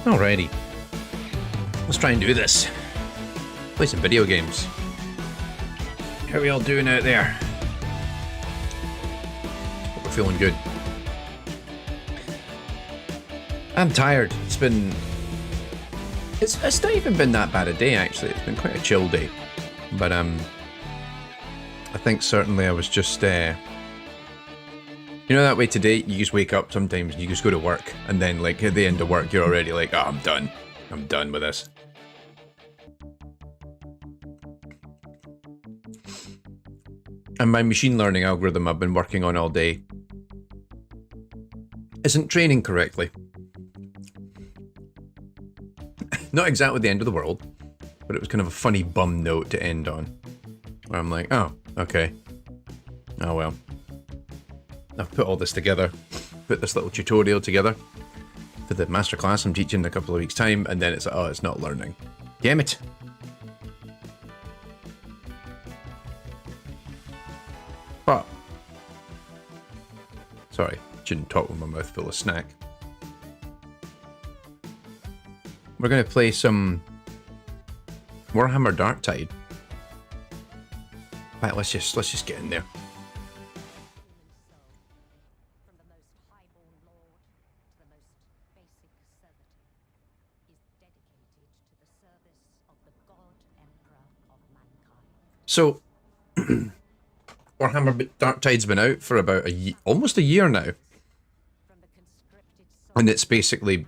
Alrighty. Let's try and do this. Play some video games. How are we all doing out there? Hope we're feeling good. I'm tired. It's not even been that bad a day, actually. It's been quite a chill day. But I think certainly I was just you know that way today, you just wake up sometimes and you just go to work, and then like at the end of work you're already like, oh, I'm done. I'm done with this. And my machine learning algorithm I've been working on all day isn't training correctly. Not exactly the end of the world, but it was kind of a funny bum note to end on. Where I'm like, oh, okay. Oh well. I've put all this together, put this little tutorial together for the masterclass I'm teaching in a couple of weeks' time, and then it's like, oh, it's not learning. Damn it. But, sorry, shouldn't talk with my mouth full of snack. We're going to play some Warhammer Darktide. Right, let's just get in there. So, Warhammer Darktide's been out for about almost a year now. And it's basically,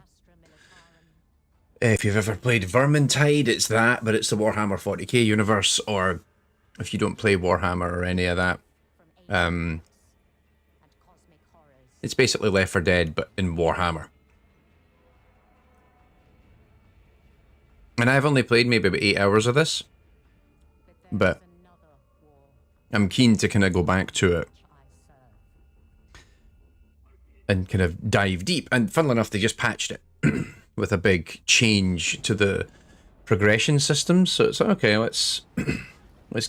if you've ever played Vermintide, it's that, but it's the Warhammer 40K universe, or if you don't play Warhammer or any of that, it's basically Left 4 Dead, but in Warhammer. And I've only played maybe about 8 hours of this, but I'm keen to kind of go back to it and kind of dive deep. And funnily enough, they just patched it with a big change to the progression system. So it's like, okay, let's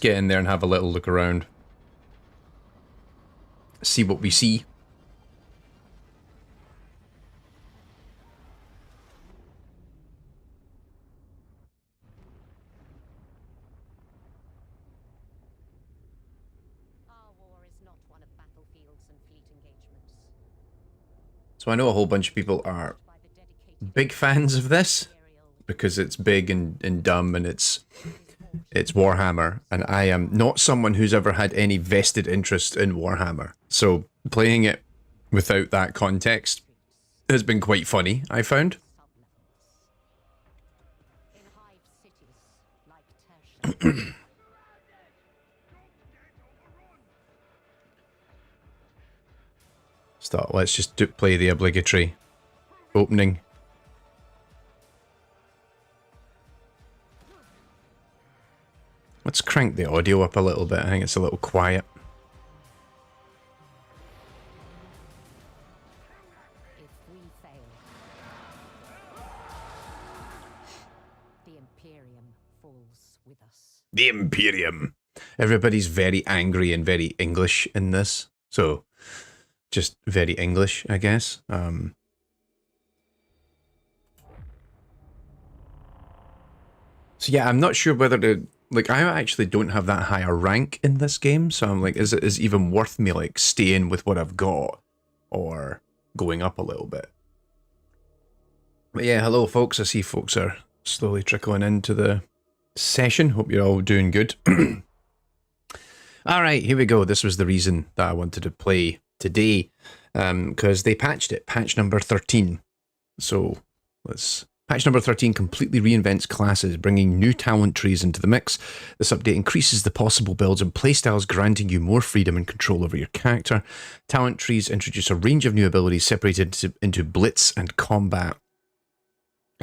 get in there and have a little look around, see what we see. So I know a whole bunch of people are big fans of this because it's big and dumb and it's Warhammer, and I am not someone who's ever had any vested interest in Warhammer. So playing it without that context has been quite funny, I found. Start. Let's just play the obligatory opening. Let's crank the audio up a little bit. I think it's a little quiet. If we fail, the Imperium falls with us. The Imperium. Everybody's very angry and very English in this, so just very English, I guess. So yeah, I'm not sure whether to, like, I actually don't have that high a rank in this game, so I'm like, is it even worth me like staying with what I've got or going up a little bit? But yeah, hello folks. I see folks are slowly trickling into the session. Hope you're all doing good. All right, here we go. This was the reason that I wanted to play today, because they patched it, patch number 13. So patch number 13 completely reinvents classes, bringing new talent trees into the mix. This update increases the possible builds and playstyles, granting you more freedom and control over your character. Talent trees introduce a range of new abilities separated into Blitz and Combat.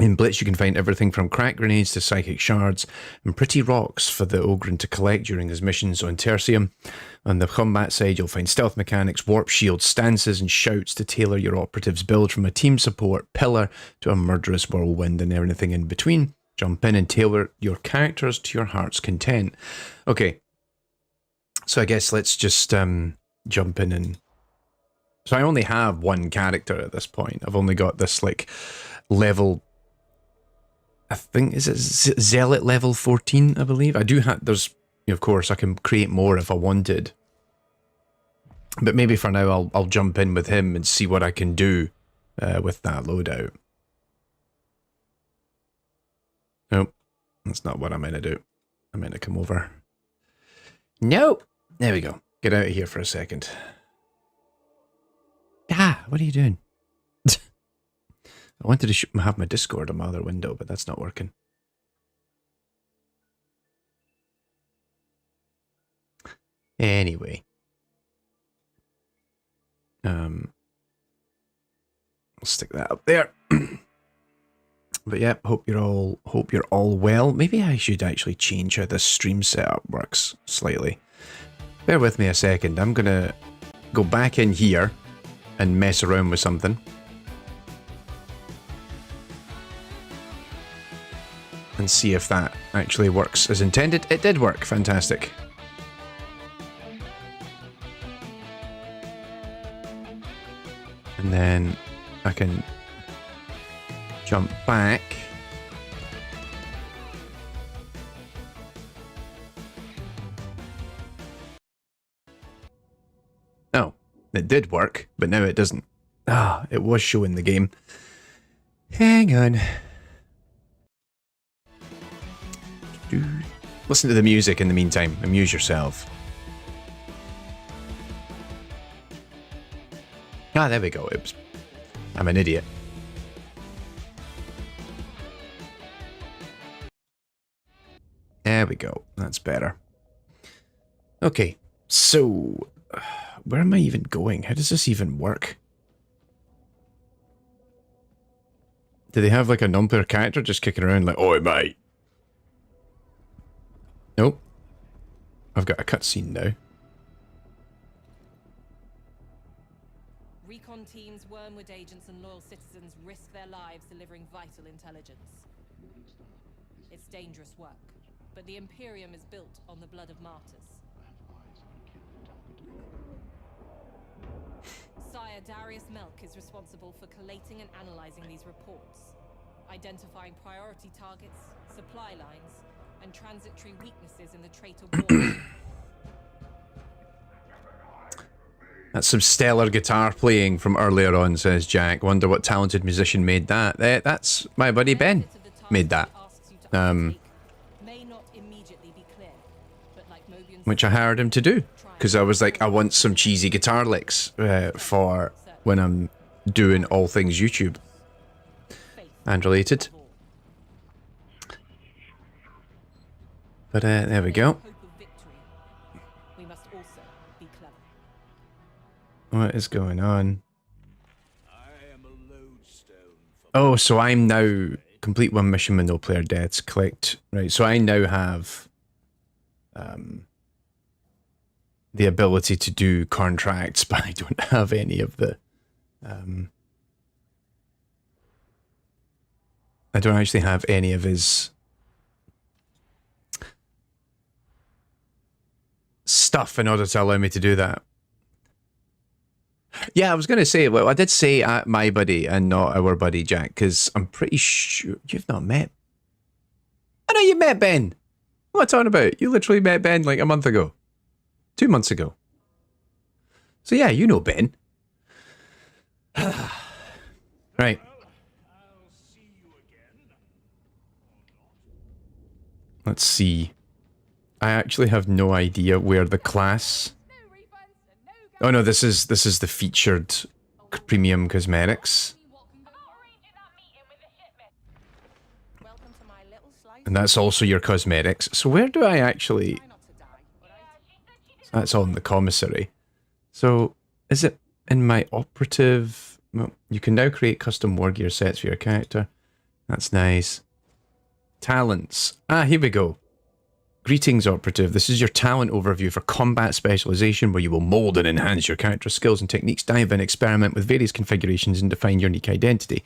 In Blitz, you can find everything from crack grenades to psychic shards and pretty rocks for the Ogryn to collect during his missions on Tertium. On the combat side, you'll find stealth mechanics, warp shields, stances, and shouts to tailor your operatives' build, from a team support pillar to a murderous whirlwind and everything in between. Jump in and tailor your characters to your heart's content. Okay, so I guess let's just jump in and... So I only have one character at this point. I've only got this like level I think, is it Zealot level 14, I believe? I do have, there's, of course, I can create more if I wanted. But maybe for now I'll jump in with him and see what I can do with that loadout. Nope, that's not what I meant to do. I meant to come over. Nope. There we go. Get out of here for a second. Ah, what are you doing? I wanted to have my Discord on my other window, but that's not working. Anyway. I'll stick that up there. But yeah, hope you're all well. Maybe I should actually change how this stream setup works slightly. Bear with me a second. I'm gonna go back in here and mess around with something. And see if that actually works as intended. It did work. Fantastic. And then I can jump back. Oh, it did work, but now it doesn't. Ah, it was showing the game. Hang on. Listen to the music in the meantime. Amuse yourself. Ah, there we go. Oops. I'm an idiot. There we go. That's better. Okay, so where am I even going? How does this even work? Do they have like a non-player character just kicking around like, "Oi, mate"? Nope. I've got a cutscene now. Recon teams, Wormwood agents, and loyal citizens risk their lives delivering vital intelligence. It's dangerous work, but the Imperium is built on the blood of martyrs. Sire Darius Melk is responsible for collating and analyzing these reports, identifying priority targets, supply lines, and transitory weaknesses in the traitor war. That's some stellar guitar playing from earlier on, says Jack. Wonder what talented musician made that. That's my buddy Ben made that. Which I hired him to do. Because I was like, I want some cheesy guitar licks for when I'm doing all things YouTube. And related. But there we go. What is going on? Oh, so I'm now complete one mission with no player deaths. Collect. Right, so I now have the ability to do contracts, but I don't have any of the I don't actually have any of his stuff in order to allow me to do that. Yeah, I was going to say, well, I did say my buddy and not our buddy Jack, because I'm pretty sure you've not met. I know you met Ben. What am I talking about? You literally met Ben like a month ago. 2 months ago. So yeah, you know Ben. Right. Let's see. I actually have no idea where the class... Oh no, this is the featured premium cosmetics. And that's also your cosmetics. So where do I actually... That's all in the commissary. So, is it in my operative... Well, you can now create custom war gear sets for your character. That's nice. Talents. Ah, here we go. Greetings, operative. This is your talent overview for combat specialization, where you will mold and enhance your character skills and techniques, dive in, experiment with various configurations, and define your unique identity.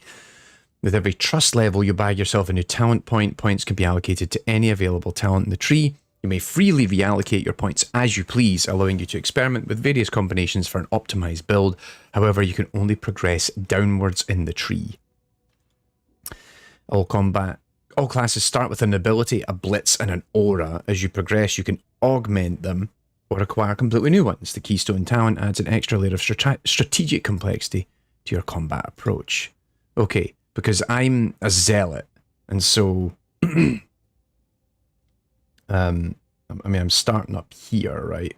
With every trust level, you bag yourself a new talent point. Points can be allocated to any available talent in the tree. You may freely reallocate your points as you please, allowing you to experiment with various combinations for an optimized build. However, you can only progress downwards in the tree. All combat All classes start with an ability, a blitz, and an aura. As you progress, you can augment them or acquire completely new ones. The Keystone talent adds an extra layer of strategic complexity to your combat approach. Okay, because I'm a zealot, and so I mean, I'm starting up here, right?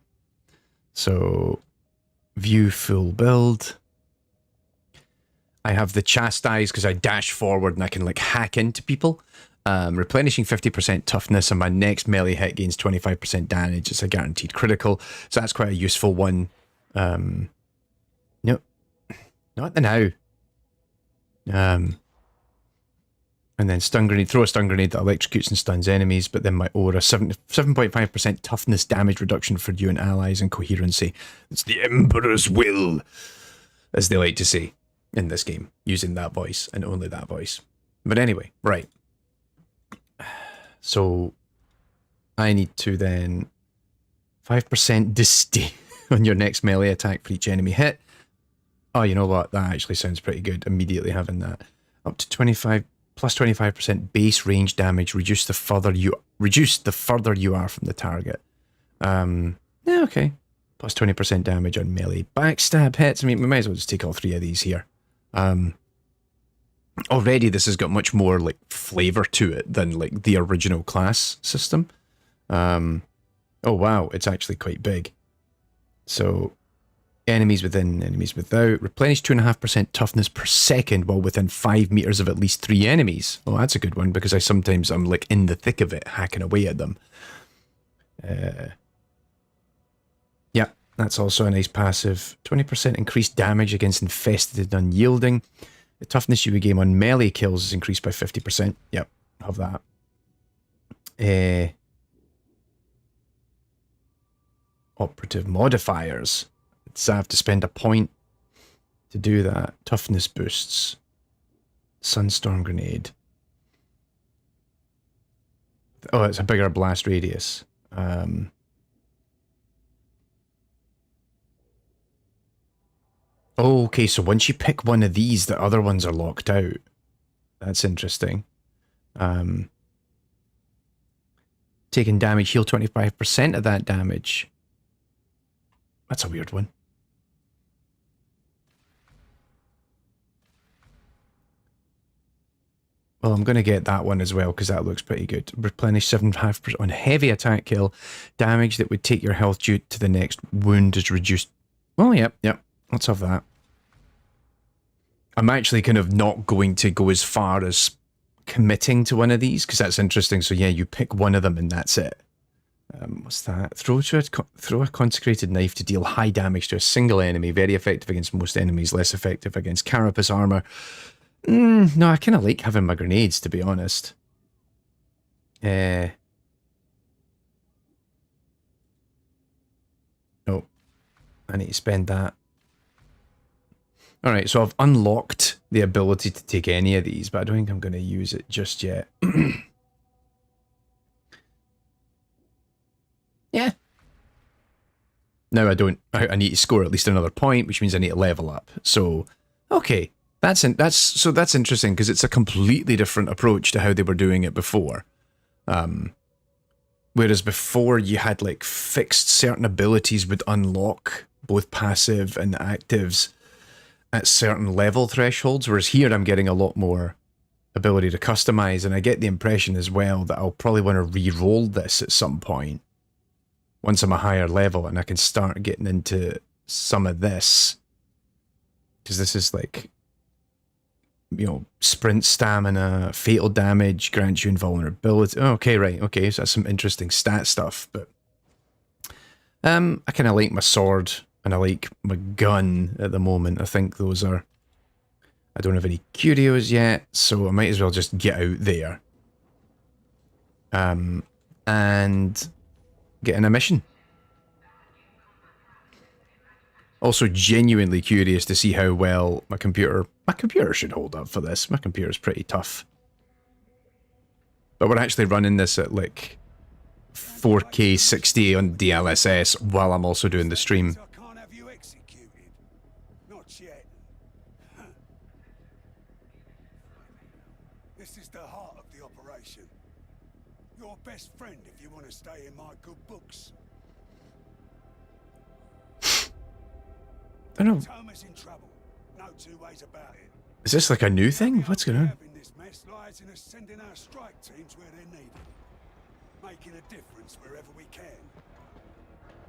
So, view full build. I have the chastise because I dash forward and I can like hack into people. Replenishing 50% toughness, and my next melee hit gains 25% damage. It's a guaranteed critical, so that's quite a useful one. No, not the now. And then stun grenade, throw a stun grenade that electrocutes and stuns enemies, but then my aura, 7.5% toughness damage reduction for you and allies, and coherency. It's the Emperor's will, as they like to say in this game, using that voice and only that voice. But anyway, right. So I need to then 5% disdain on your next melee attack for each enemy hit. Oh, you know what? That actually sounds pretty good. Immediately having that. Up to 25 plus 25% base range damage. Reduce the further you are from the target. Yeah, okay. Plus 20% damage on melee backstab hits. I mean, we might as well just take all three of these here. Already this has got much more like flavor to it than like the original class system. Oh wow, it's actually quite big. So enemies within, enemies without. Replenish 2.5% toughness per second while within 5 meters of at least 3 enemies. Oh, that's a good one because I'm like in the thick of it, hacking away at them. Yeah, that's also a nice passive. 20% increased damage against infested and unyielding. The toughness you would gain on melee kills is increased by 50%. Yep, have that. Operative modifiers. So I have to spend a point to do that. Toughness boosts. Sunstorm grenade. Oh, it's a bigger blast radius. Oh, okay, so once you pick one of these, the other ones are locked out. That's interesting. Taking damage, heal 25% of that damage. That's a weird one. Well, I'm going to get that one as well, because that looks pretty good. Replenish 7.5% on heavy attack kill. Damage that would take your health due to the next wound is reduced. Oh, yep. Let's have that. I'm actually kind of not going to go as far as committing to one of these, because that's interesting. So yeah, you pick one of them and that's it. What's that? Throw a consecrated knife to deal high damage to a single enemy. Very effective against most enemies. Less effective against carapace armor. No, I kind of like having my grenades, to be honest. Oh, I need to spend that. Alright, so I've unlocked the ability to take any of these, but I don't think I'm going to use it just yet. Yeah. No, I don't. I need to score at least another point, which means I need to level up. So, okay. That's interesting, because it's a completely different approach to how they were doing it before. Whereas before you had like fixed certain abilities would unlock both passive and actives at certain level thresholds, whereas here I'm getting a lot more ability to customize, and I get the impression as well that I'll probably want to re-roll this at some point once I'm a higher level and I can start getting into some of this, because this is like, you know, sprint stamina, fatal damage, grants you invulnerability. Okay, right, okay, so that's some interesting stat stuff, but I kind of like my sword and I like my gun at the moment. I think those are... I don't have any curios yet, so I might as well just get out there. And get in a mission. Also genuinely curious to see how well my computer should hold up for this. My computer's pretty tough. But we're actually running this at like 4K 60 on DLSS while I'm also doing the stream. This is the heart of the operation. best friend if you want to stay in my good books. I don't know. Thomas in trouble. No two ways about it. Is this like a new thing? What's going on? Having this mess lies in us sending our strike teams where they're needed, making a difference wherever we can.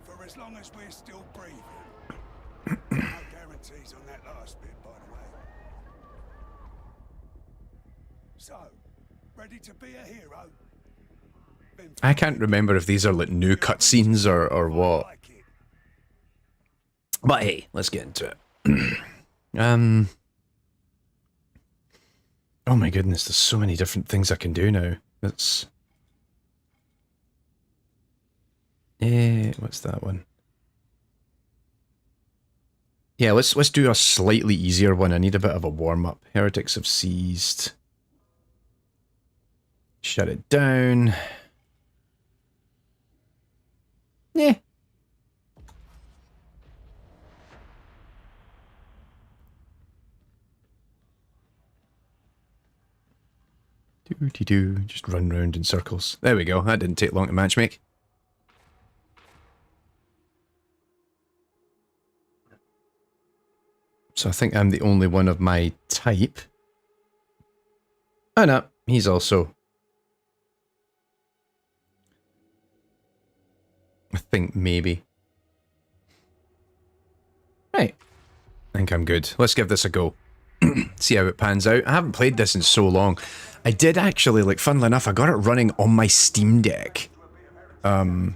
For as long as we're still breathing. No guarantees on that last bit, by the way. So, ready to be a hero? I can't remember if these are like new cutscenes or what. But hey, let's get into it. Oh my goodness, there's so many different things I can do now. It's... what's that one? Yeah, let's do a slightly easier one. I need a bit of a warm-up. Heretics have seized. Shut it down. Yeah. Do-de-do. Just run round in circles. There we go. That didn't take long to matchmake. So I think I'm the only one of my type. Oh no, he's also... I think maybe. Right. I think I'm good. Let's give this a go. See how it pans out. I haven't played this in so long. I did actually, like, funnily enough, I got it running on my Steam Deck a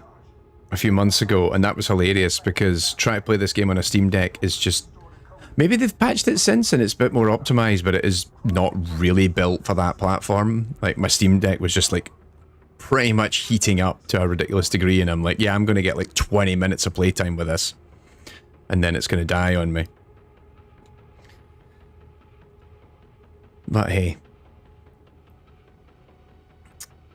few months ago, and that was hilarious because trying to play this game on a Steam Deck is just... Maybe they've patched it since and it's a bit more optimized, but it is not really built for that platform. Like, my Steam Deck was just, like, pretty much heating up to a ridiculous degree, and I'm like, yeah, I'm going to get, like, 20 minutes of playtime with this. And then it's going to die on me. But hey.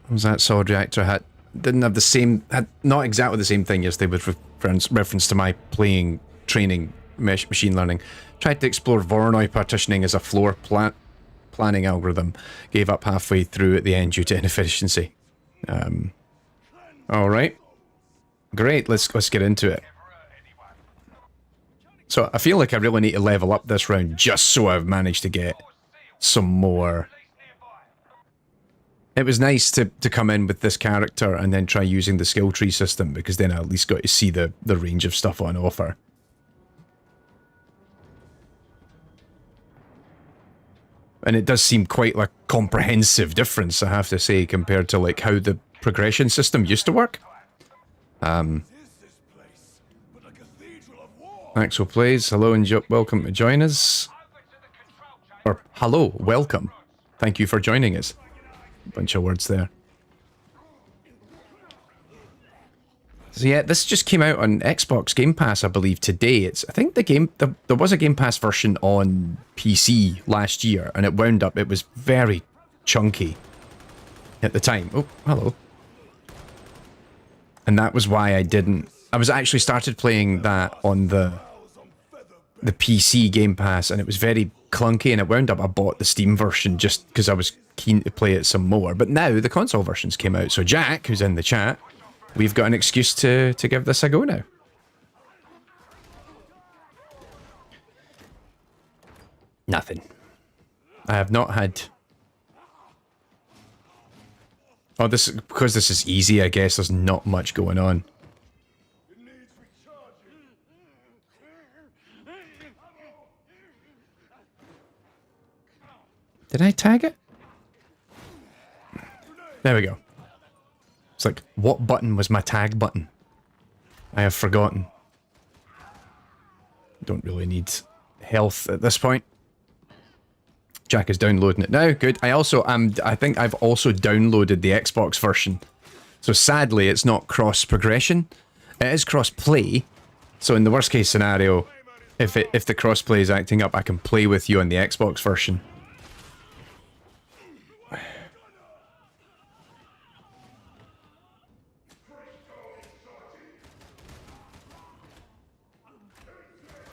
What was that sword reactor hat? Didn't have the same... Had not exactly the same thing yesterday with reference to my playing, training, machine learning. Tried to explore Voronoi partitioning as a floor planning algorithm. Gave up halfway through at the end due to inefficiency. Alright. Great, let's get into it. So I feel like I really need to level up this round just so I've managed to get some more. It was nice to come in with this character and then try using the skill tree system, because then I at least got to see the range of stuff on offer. And it does seem quite a comprehensive difference, I have to say, compared to like how the progression system used to work. Axel plays, hello and welcome to join us. Or, hello, welcome. Thank you for joining us. Bunch of words there. So yeah, this just came out on Xbox Game Pass, I believe, today. I think the game, there was a Game Pass version on PC last year, and it wound up, it was very chunky at the time. Oh, hello. And that was why I was actually started playing that on the PC Game Pass, and it was very clunky, and it wound up I bought the Steam version just because I was keen to play it some more. But now the console versions came out, so Jack, who's in the chat, we've got an excuse to give this a go now. Nothing. I have not had... Oh, because this is easy, I guess there's not much going on. Did I tag it? There we go. It's like, what button was my tag button? I have forgotten. Don't really need health at this point. Jack is downloading it now. Good. I think I've also downloaded the Xbox version. So sadly, it's not cross-progression. It is cross-play. So in the worst-case scenario, if the cross-play is acting up, I can play with you on the Xbox version.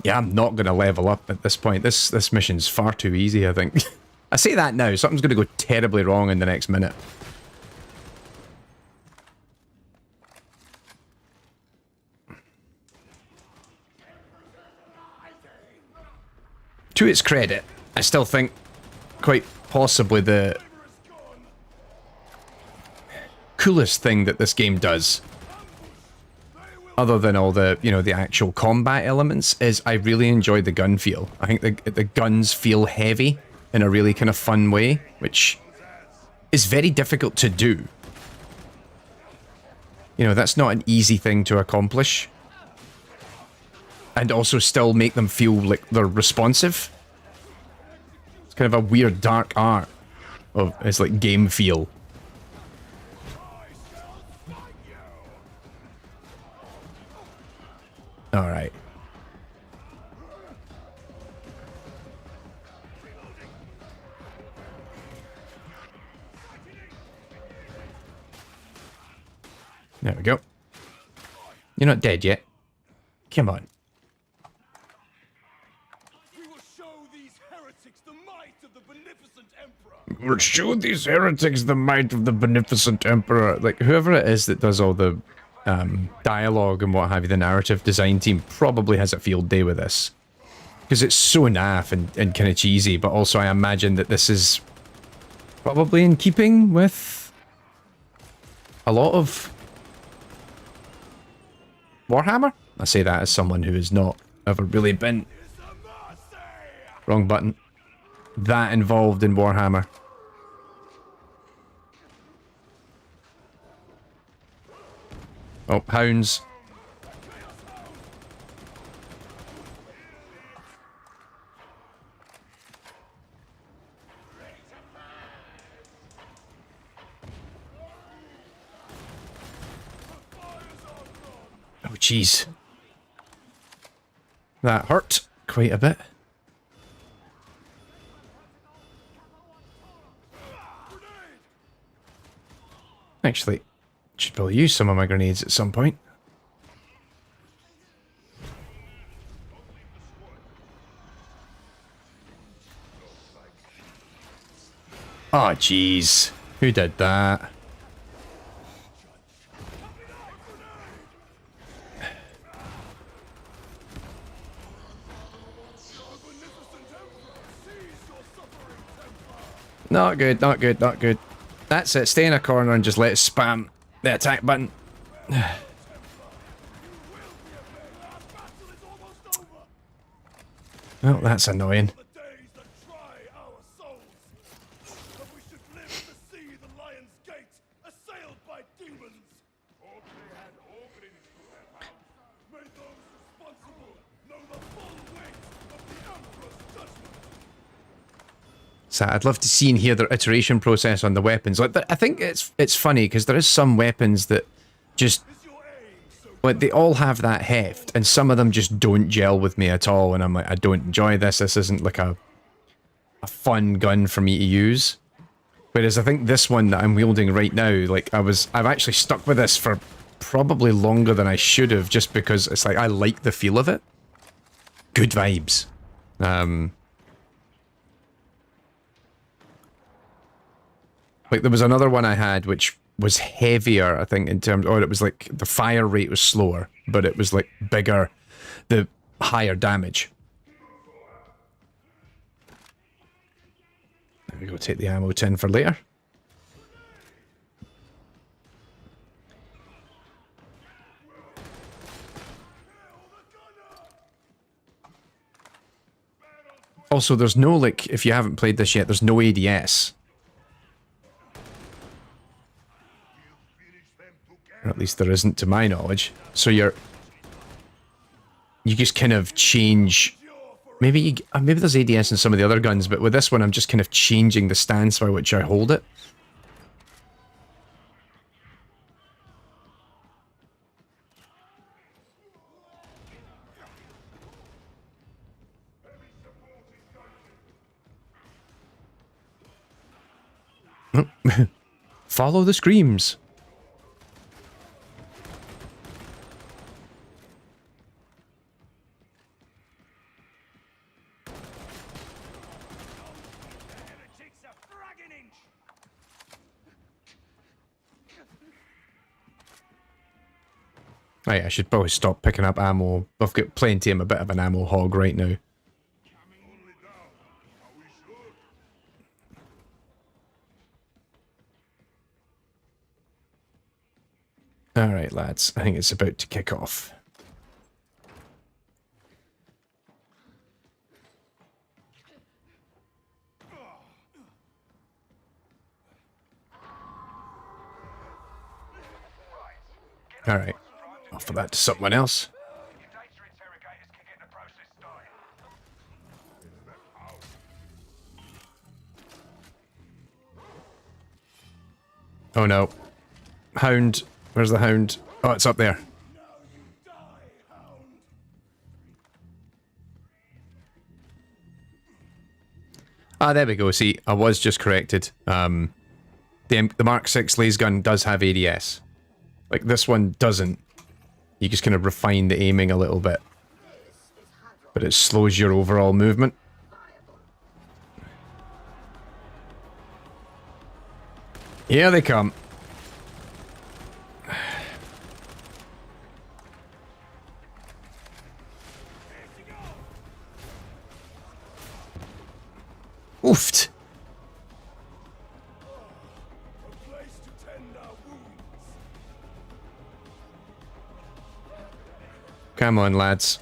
Yeah, I'm not going to level up at this point. This mission's far too easy, I think. I say that now, something's going to go terribly wrong in the next minute. to its credit, I still think quite possibly the coolest thing that this game does, other than all the, you know, the actual combat elements, is I really enjoy the gun feel. I think the guns feel heavy in a really kind of fun way, which is very difficult to do. You know, that's not an easy thing to accomplish. And also still make them feel like they're responsive. It's kind of a weird dark art of, it's like game feel. Alright. There we go. You're not dead yet. Come on. We will show these heretics the might of the beneficent emperor. We'll show these heretics the might of the beneficent emperor. Like, whoever it is that does all the dialogue and what have you, the narrative design team probably has a field day with this. Because it's so naff and kind of cheesy, but also I imagine that this is probably in keeping with a lot of Warhammer? I say that as someone who has not ever really been... Wrong button. That involved in Warhammer. Oh, hounds. Oh, jeez. That hurt quite a bit. Actually, should probably use some of my grenades at some point. Oh, jeez. Who did that? Not good, not good, not good. That's it. Stay in a corner and just let it spam the attack button. Well, that's annoying. So I'd love to see and hear their iteration process on the weapons. Like, I think it's funny because there is some weapons that just, like, they all have that heft, and some of them just don't gel with me at all. And I'm like, I don't enjoy this. This isn't like a fun gun for me to use. Whereas I think this one that I'm wielding right now, like, I've actually stuck with this for probably longer than I should have, just because it's like I like the feel of it. Good vibes. Like, there was another one I had which was heavier, I think, in terms... Or it was like, the fire rate was slower, but it was like bigger, the higher damage. There we go, take the ammo tin for later. Also, there's no, like, if you haven't played this yet, there's no ADS. Or at least there isn't, to my knowledge. So you just kind of change... Maybe there's ADS in some of the other guns, but with this one I'm just kind of changing the stance by which I hold it. Follow the screams. Right, I should probably stop picking up ammo. I've got plenty. I'm a bit of an ammo hog right now. Right, lads, I think it's about to kick off. Alright, offer that to someone else. Oh no. Hound. Where's the hound? Oh, it's up there. Ah, there we go. See, I was just corrected. The Mark 6 laser gun does have ADS. Like, this one doesn't. You just kind of refine the aiming a little bit. But it slows your overall movement. Here they come. Oofed. Come on, lads.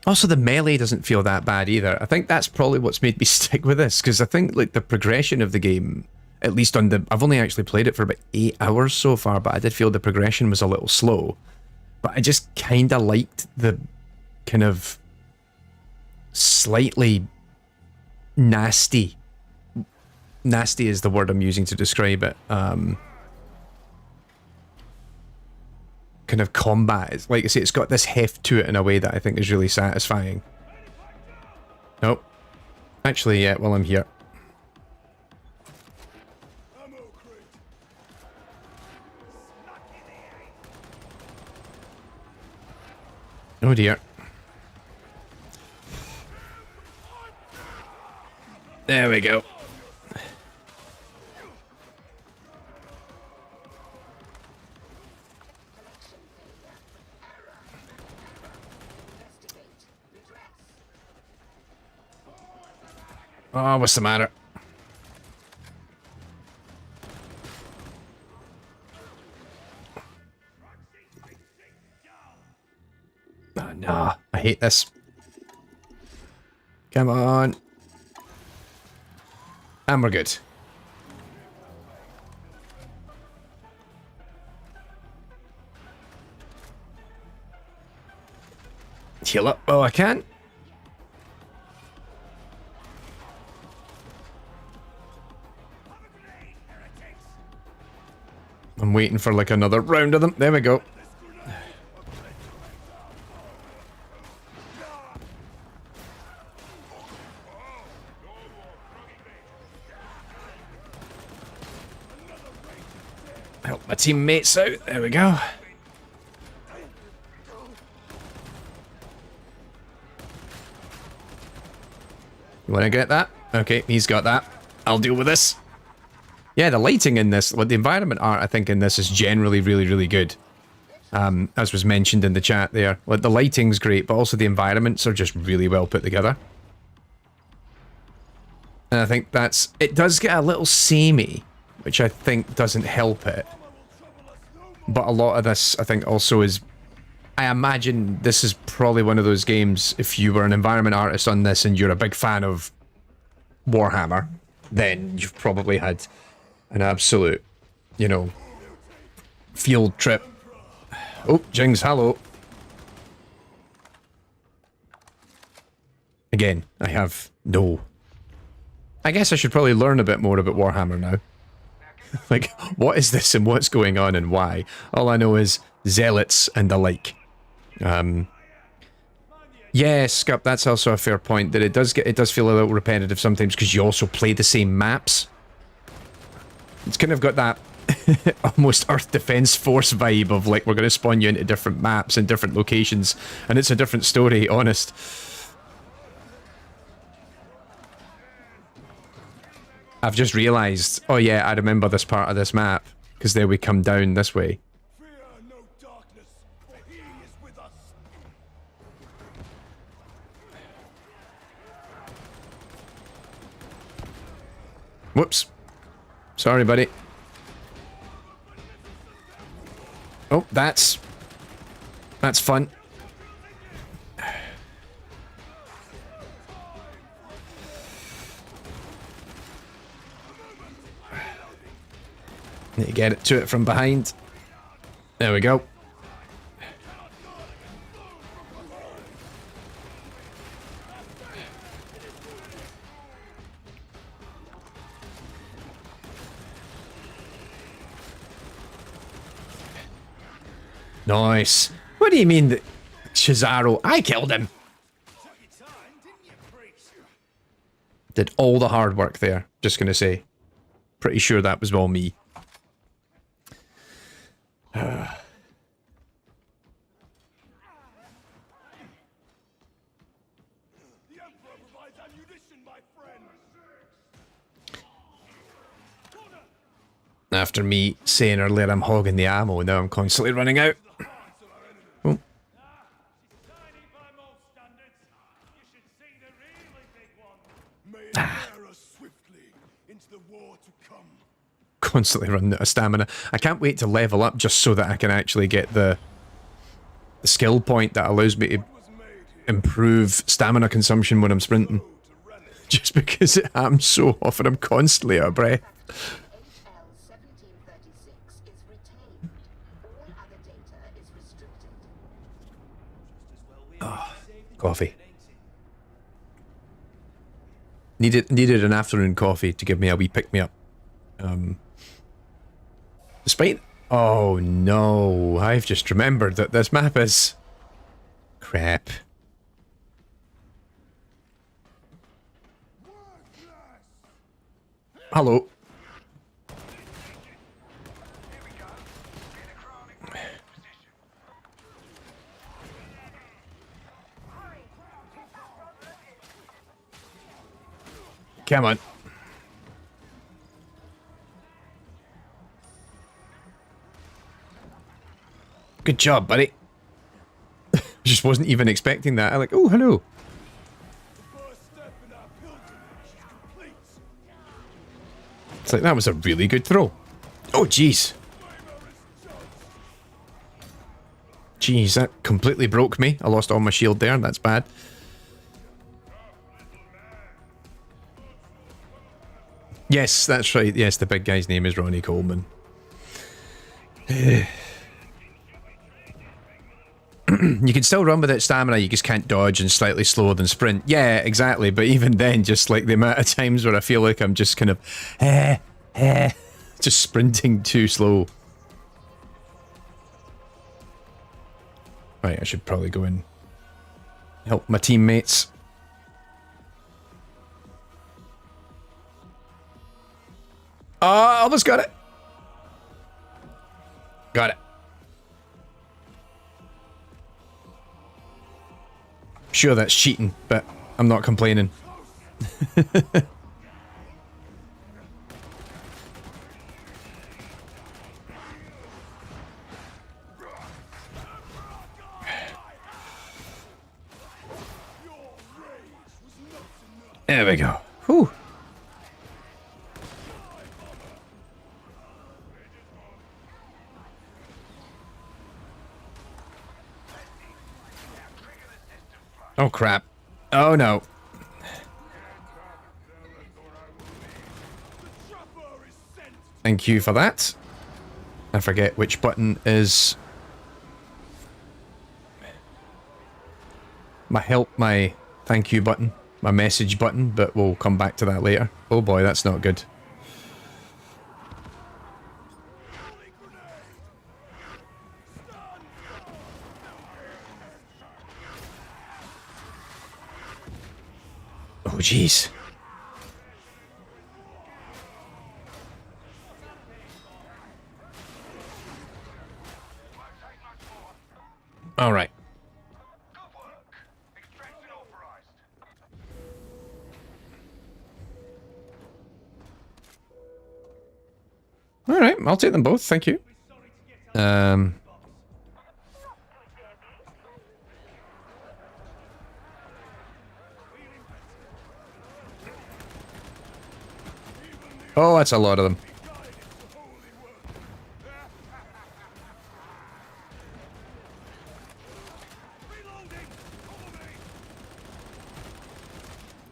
Also, the melee doesn't feel that bad either. I think that's probably what's made me stick with this, because I think like the progression of the game, at least on the... I've only actually played it for about 8 hours so far, but I did feel the progression was a little slow. But I just kind of liked the kind of slightly nasty... Nasty is the word I'm using to describe it. Kind of combat. It's, like I say, it's got this heft to it in a way that I think is really satisfying. Nope. Actually, yeah, while I'm here. Oh dear. There we go. Oh, what's the matter? Oh, no, I hate this. Come on. And we're good. Heal up. Oh, I can. I'm waiting for like another round of them. There we go. Help my teammates out. There we go. You want to get that? Okay, he's got that. I'll deal with this. Yeah, the lighting in this, well, the environment art, I think, in this is generally really, really good. As was mentioned in the chat there. Like, the lighting's great, but also the environments are just really well put together. And I think that's... It does get a little samey, which I think doesn't help it. But a lot of this, I think, also is... I imagine this is probably one of those games, if you were an environment artist on this and you're a big fan of Warhammer, then you've probably had an absolute, you know, field trip. Oh, Jings, hello. Again, I have no... I guess I should probably learn a bit more about Warhammer now. Like, what is this and what's going on and why? All I know is zealots and the like. Yeah, Scup, that's also a fair point, that it does feel a little repetitive sometimes because you also play the same maps. It's kind of got that almost Earth Defense Force vibe of like, we're going to spawn you into different maps and different locations, and it's a different story, honest. I've just realised, oh yeah, I remember this part of this map, because there we come down this way. Fear no darkness, for he is with us. Whoops. Sorry, buddy. Oh, that's fun. Need to get it to it from behind. There we go. Nice. What do you mean that Cesaro? I killed him. Did all the hard work there. Just gonna say. Pretty sure that was all me. After me saying earlier I'm hogging the ammo, now I'm constantly running out. Oh. Constantly running out of stamina. I can't wait to level up just so that I can actually get the skill point that allows me to improve stamina consumption when I'm sprinting. Just because it happens so often, I'm constantly out of breath. Oh, coffee. Needed an afternoon coffee to give me a wee pick-me-up. Despite... Oh no, I've just remembered that this map is... crap. Hello. Come on. Good job, buddy. Just wasn't even expecting that. I'm like, oh, hello. It's like, that was a really good throw. Oh, jeez. Jeez, that completely broke me. I lost all my shield there. That's bad. Yes, that's right. Yes, the big guy's name is Ronnie Coleman. You can still run without stamina, you just can't dodge and slightly slower than sprint. Yeah, exactly, but even then, just like the amount of times where I feel like I'm just kind of just sprinting too slow. Right, I should probably go and help my teammates. Oh, I almost got it. Got it. Sure, that's cheating, but I'm not complaining. There we go. Whew. Oh crap. Oh no. Thank you for that. I forget which button is my thank you button, my message button, but we'll come back to that later. Oh boy, that's not good. Oh jeez. All right. All right, I'll take them both. Thank you. Oh, that's a lot of them.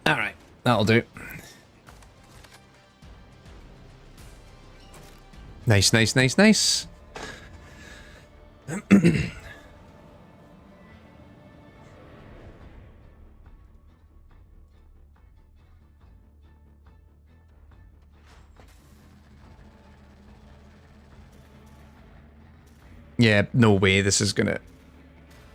Alright, that'll do. Nice, nice, nice, nice. Yeah, no way this is gonna...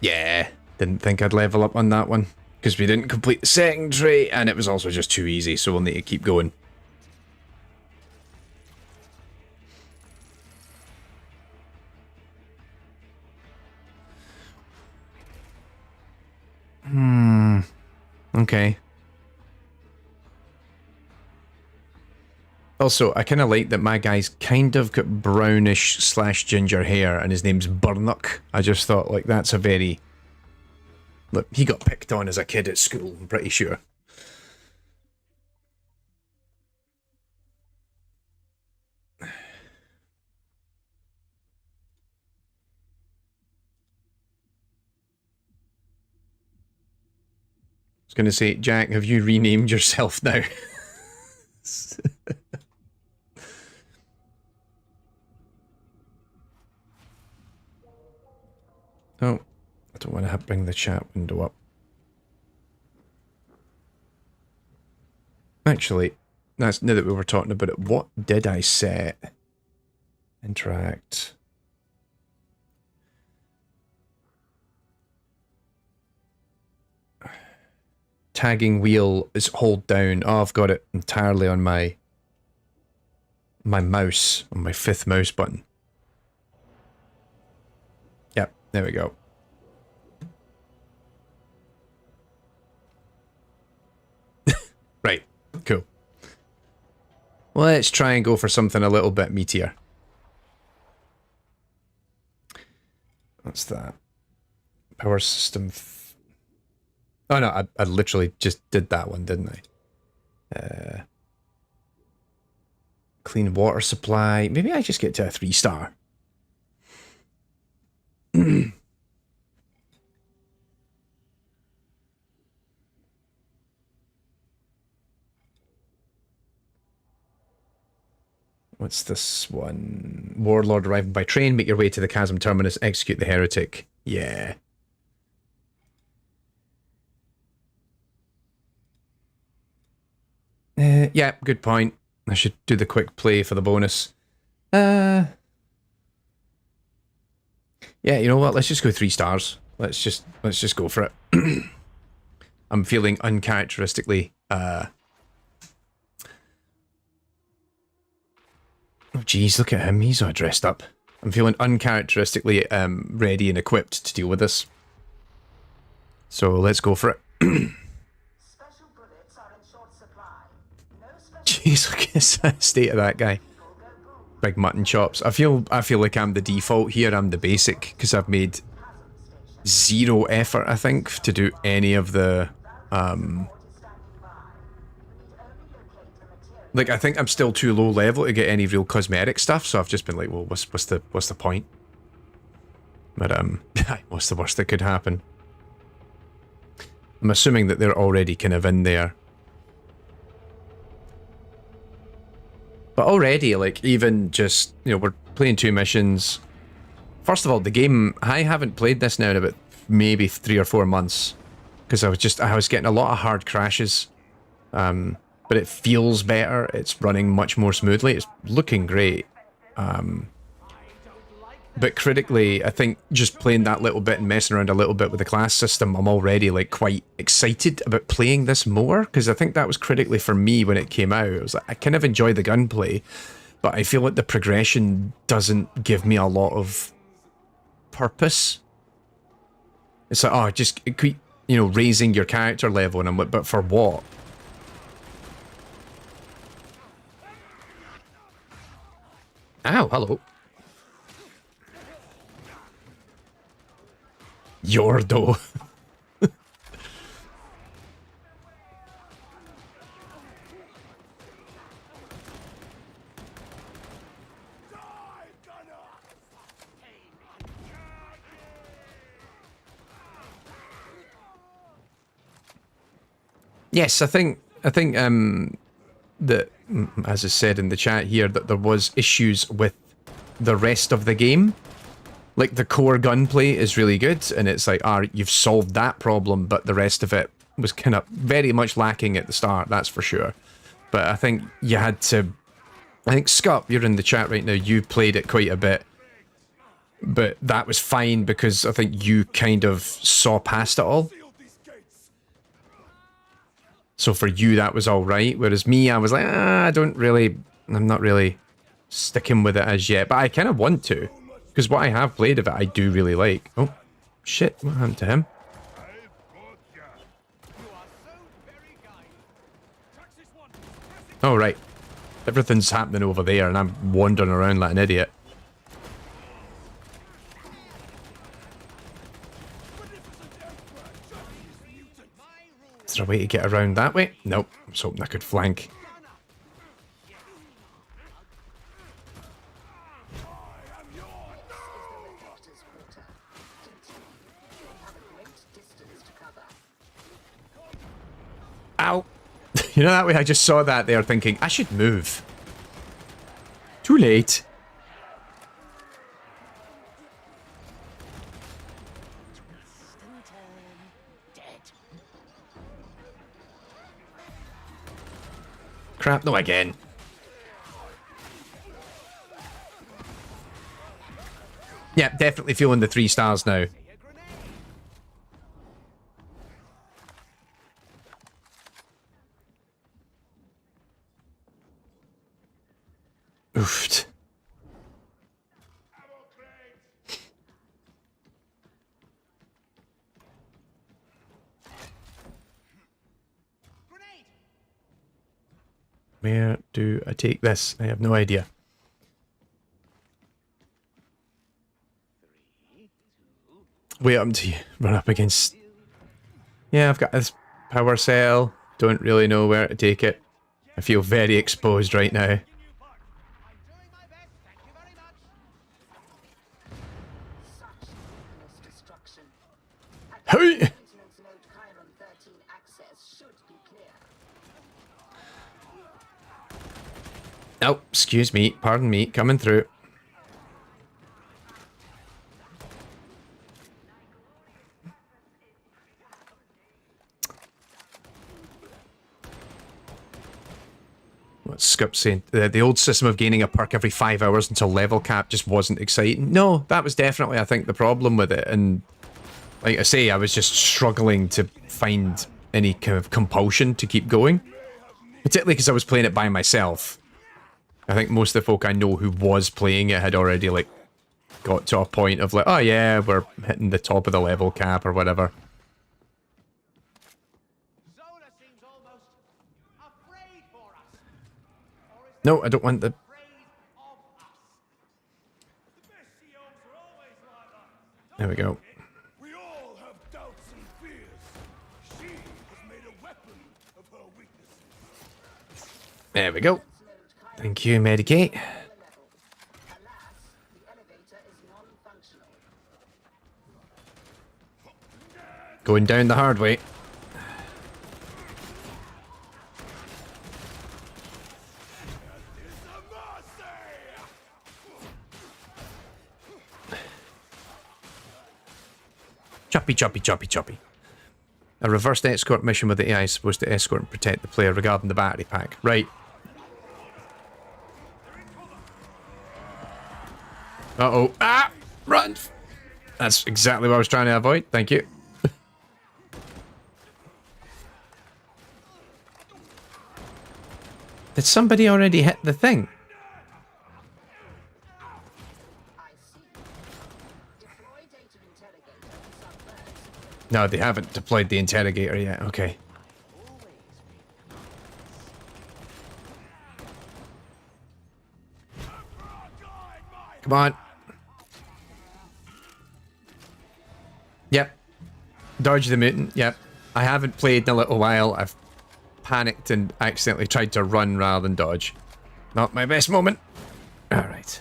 Yeah, didn't think I'd level up on that one. Because we didn't complete the second trait, and it was also just too easy, so we'll need to keep going. Okay. Also, I kind of like that my guy's kind of got brownish / ginger hair, and his name's Burnock. I just thought, like, that's a very... Look, he got picked on as a kid at school, I'm pretty sure. I was going to say, Jack, have you renamed yourself now? Oh, I don't want to bring the chat window up. Actually, that's now that we were talking about it, what did I set? Interact. Tagging wheel is hold down. Oh, I've got it entirely on my mouse, on my 5th mouse button. Yep, there we go. Right, cool. Let's try and go for something a little bit meatier. What's that? Power system. Oh no, I literally just did that one, didn't I? Clean water supply. Maybe I just get to a 3-star. What's this one? Warlord arriving by train. Make your way to the chasm terminus. Execute the heretic. Yeah. Yeah, good point. I should do the quick play for the bonus. Yeah, you know what? Let's just go 3 stars. Let's just go for it. I'm feeling uncharacteristically oh geez, look at him. He's all dressed up. I'm feeling uncharacteristically ready and equipped to deal with this. So let's go for it. Special bullets are in short supply. No special Jeez, look at the state of that guy. Big mutton chops. I feel like I'm the default here. I'm the basic because I've made 0 effort, I think, to do any of the like, I think I'm still too low level to get any real cosmetic stuff, so I've just been like, well, what's the point? But what's the worst that could happen? I'm assuming that they're already kind of in there. But already, like, even just, you know, we're playing 2 missions. First of all, the game, I haven't played this now in about maybe 3 or 4 months. Because I was getting a lot of hard crashes. But it feels better. It's running much more smoothly. It's looking great. But critically, I think just playing that little bit and messing around a little bit with the class system, I'm already like quite excited about playing this more, because I think that was critically for me when it came out. It was like, I kind of enjoy the gunplay, but I feel like the progression doesn't give me a lot of purpose. It's like, oh, just, you know, raising your character level, and I'm like, but for what? Ow, hello. Yordo. Yes, I think that, as I said in the chat here, that there was issues with the rest of the game. Like, the core gunplay is really good, and it's like, you've solved that problem, but the rest of it was kind of very much lacking at the start, that's for sure. But I think you had to... I think, Scup, you're in the chat right now, you played it quite a bit. But that was fine because I think you kind of saw past it all. So for you, that was alright. Whereas me, I was like, I'm not really sticking with it as yet. But I kind of want to. Because what I have played of it, I do really like. Oh, shit, what happened to him? Oh, right. Everything's happening over there and I'm wandering around like an idiot. Is there a way to get around that way? Nope. I was hoping I could flank. Ow! You know that way I just saw that there thinking, I should move. Too late. Crap, no again. Yeah, definitely feeling the 3 stars now. Oofed. Where do I take this? I have no idea. Wait up until you run up against... Yeah, I've got this power cell. Don't really know where to take it. I feel very exposed right now. Hey! Oh, excuse me, pardon me, coming through. What's Skip saying? The old system of gaining a perk every 5 hours until level cap just wasn't exciting. No, that was definitely, I think, the problem with it. And like I say, I was just struggling to find any kind of compulsion to keep going. Particularly because I was playing it by myself. I think most of the folk I know who was playing it had already, like, got to a point of like, oh yeah, we're hitting the top of the level cap or whatever. No, I don't want the... There we go. We all have doubts and fears. She has made a weapon of her weaknesses. There we go. Thank you, Medicate. Alas, the elevator is non-functional. Going down the hard way. Choppy, choppy, choppy, choppy. A reversed escort mission with the AI is supposed to escort and protect the player regarding the battery pack. Right. Uh-oh. Ah! Run! That's exactly what I was trying to avoid. Thank you. Did somebody already hit the thing? No, they haven't deployed the interrogator yet. Okay. Come on. Yep. Dodge the mutant. Yep. I haven't played in a little while. I've panicked and accidentally tried to run rather than dodge. Not my best moment. Alright.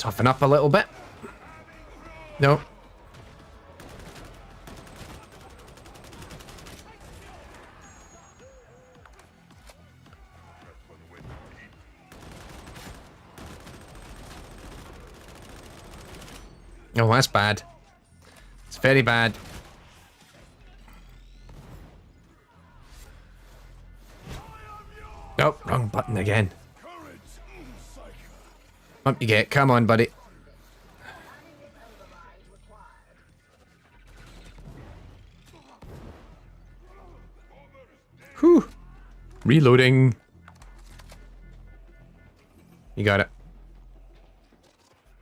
Toughen up a little bit. No. Oh, that's bad. It's very bad. Oh, wrong button again. Up you get. Come on, buddy. Whew. Reloading. You got it.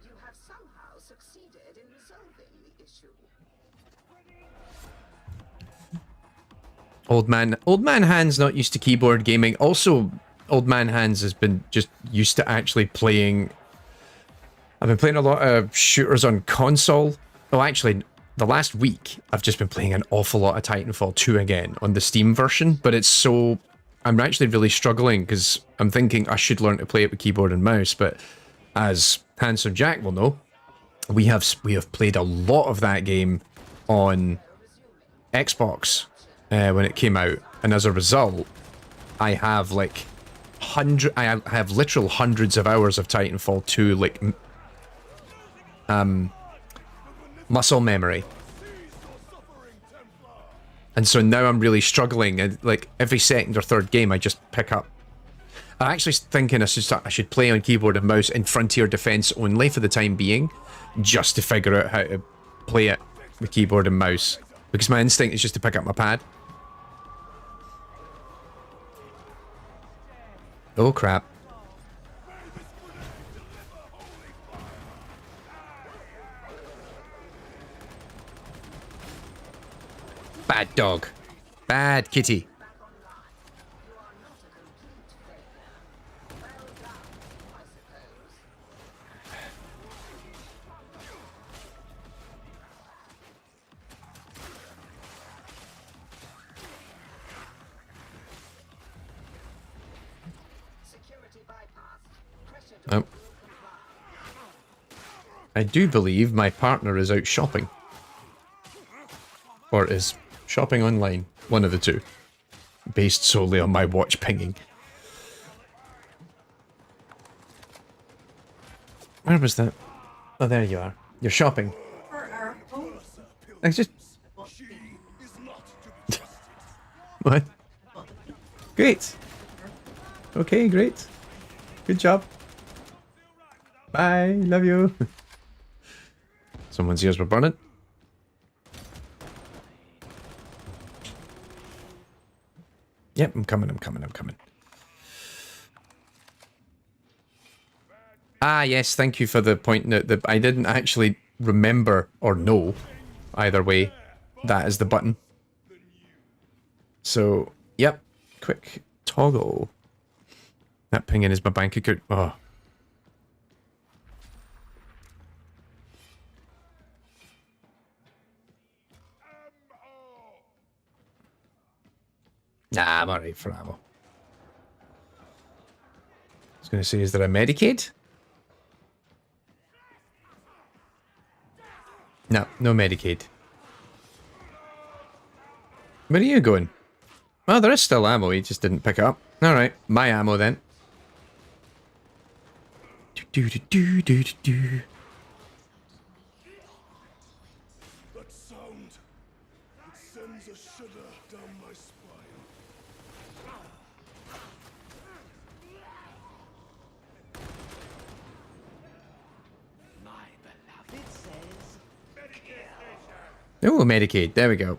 You have somehow succeeded in resolving the issue. Old man Hans not used to keyboard gaming. Also, Old man Hans has been just used to actually playing. I've been playing a lot of shooters on console. Oh, actually, the last week I've just been playing an awful lot of Titanfall 2 again on the Steam version. But it's so, I'm actually really struggling because I'm thinking I should learn to play it with keyboard and mouse. But as Handsome Jack will know, we have played a lot of that game on Xbox when it came out, and as a result, I have like I have literal hundreds of hours of Titanfall 2 like muscle memory. And so now I'm really struggling, and like every second or third game I just pick up. I'm actually thinking I should play on keyboard and mouse in Frontier Defense only for the time being, just to figure out how to play it with keyboard and mouse, because my instinct is just to pick up my pad. Oh crap. Bad dog. Bad kitty. Oh. I do believe my partner is out shopping. Or is shopping online. One of the two. Based solely on my watch pinging. Where was that? Oh, there you are. You're shopping. I just... What? Great. Okay, great. Good job. Bye. Love you. Someone's ears were burning. Yep, I'm coming. Ah, yes, thank you for the point that I didn't actually remember or know, either way, that is the button. So, yep, quick toggle. That pinging is my bank account. Oh. Nah, I'm alright for ammo. I was going to say, is there a Medicaid? No, no Medicaid. Where are you going? Well, there is still ammo, he just didn't pick it up. Alright, my ammo then. Do. That sound, it sends a shudder down my spine. My beloved says, Oh, Medicaid, there we go.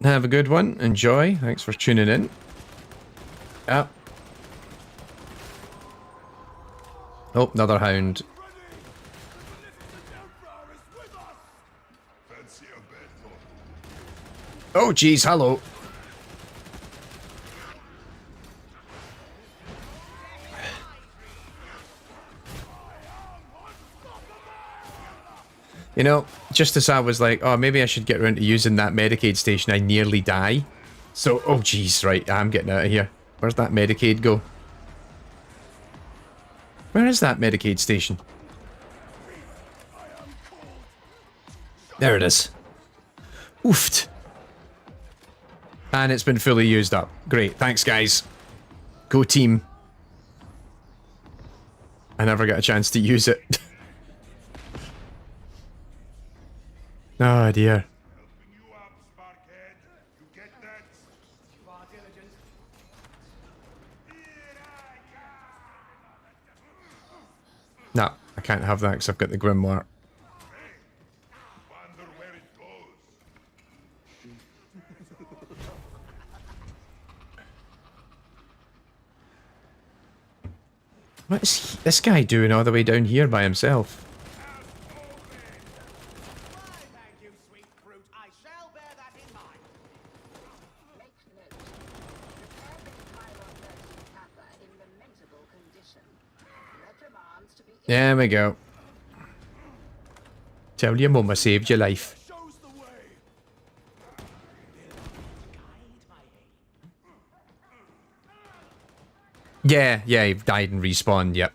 Have a good one. Enjoy. Thanks for tuning in. Yeah. Oh, another hound. Oh, geez, hello. You know, just as I was like, oh, maybe I should get around to using that Medicaid station, I nearly die. So, oh jeez, right, I'm getting out of here. Where's that Medicaid go? Where is that Medicaid station? There it is. Oofed. And it's been fully used up. Great, thanks guys. Go team. I never got a chance to use it. Oh dear. You up, Sparkhead. You get that? You are diligent. No, I can't have that because I've got the Grimoire. Wonder where it goes. What is this guy doing all the way down here by himself? Why, thank you, sweet fruit. I shall bear that in mind. Make note. Prepare the pylon nursing kappa in lamentable condition. Reprimands to be There we go. Tell your mum I saved your life. Shows the way. Guide my aim. Yeah, he died and respawned, yep.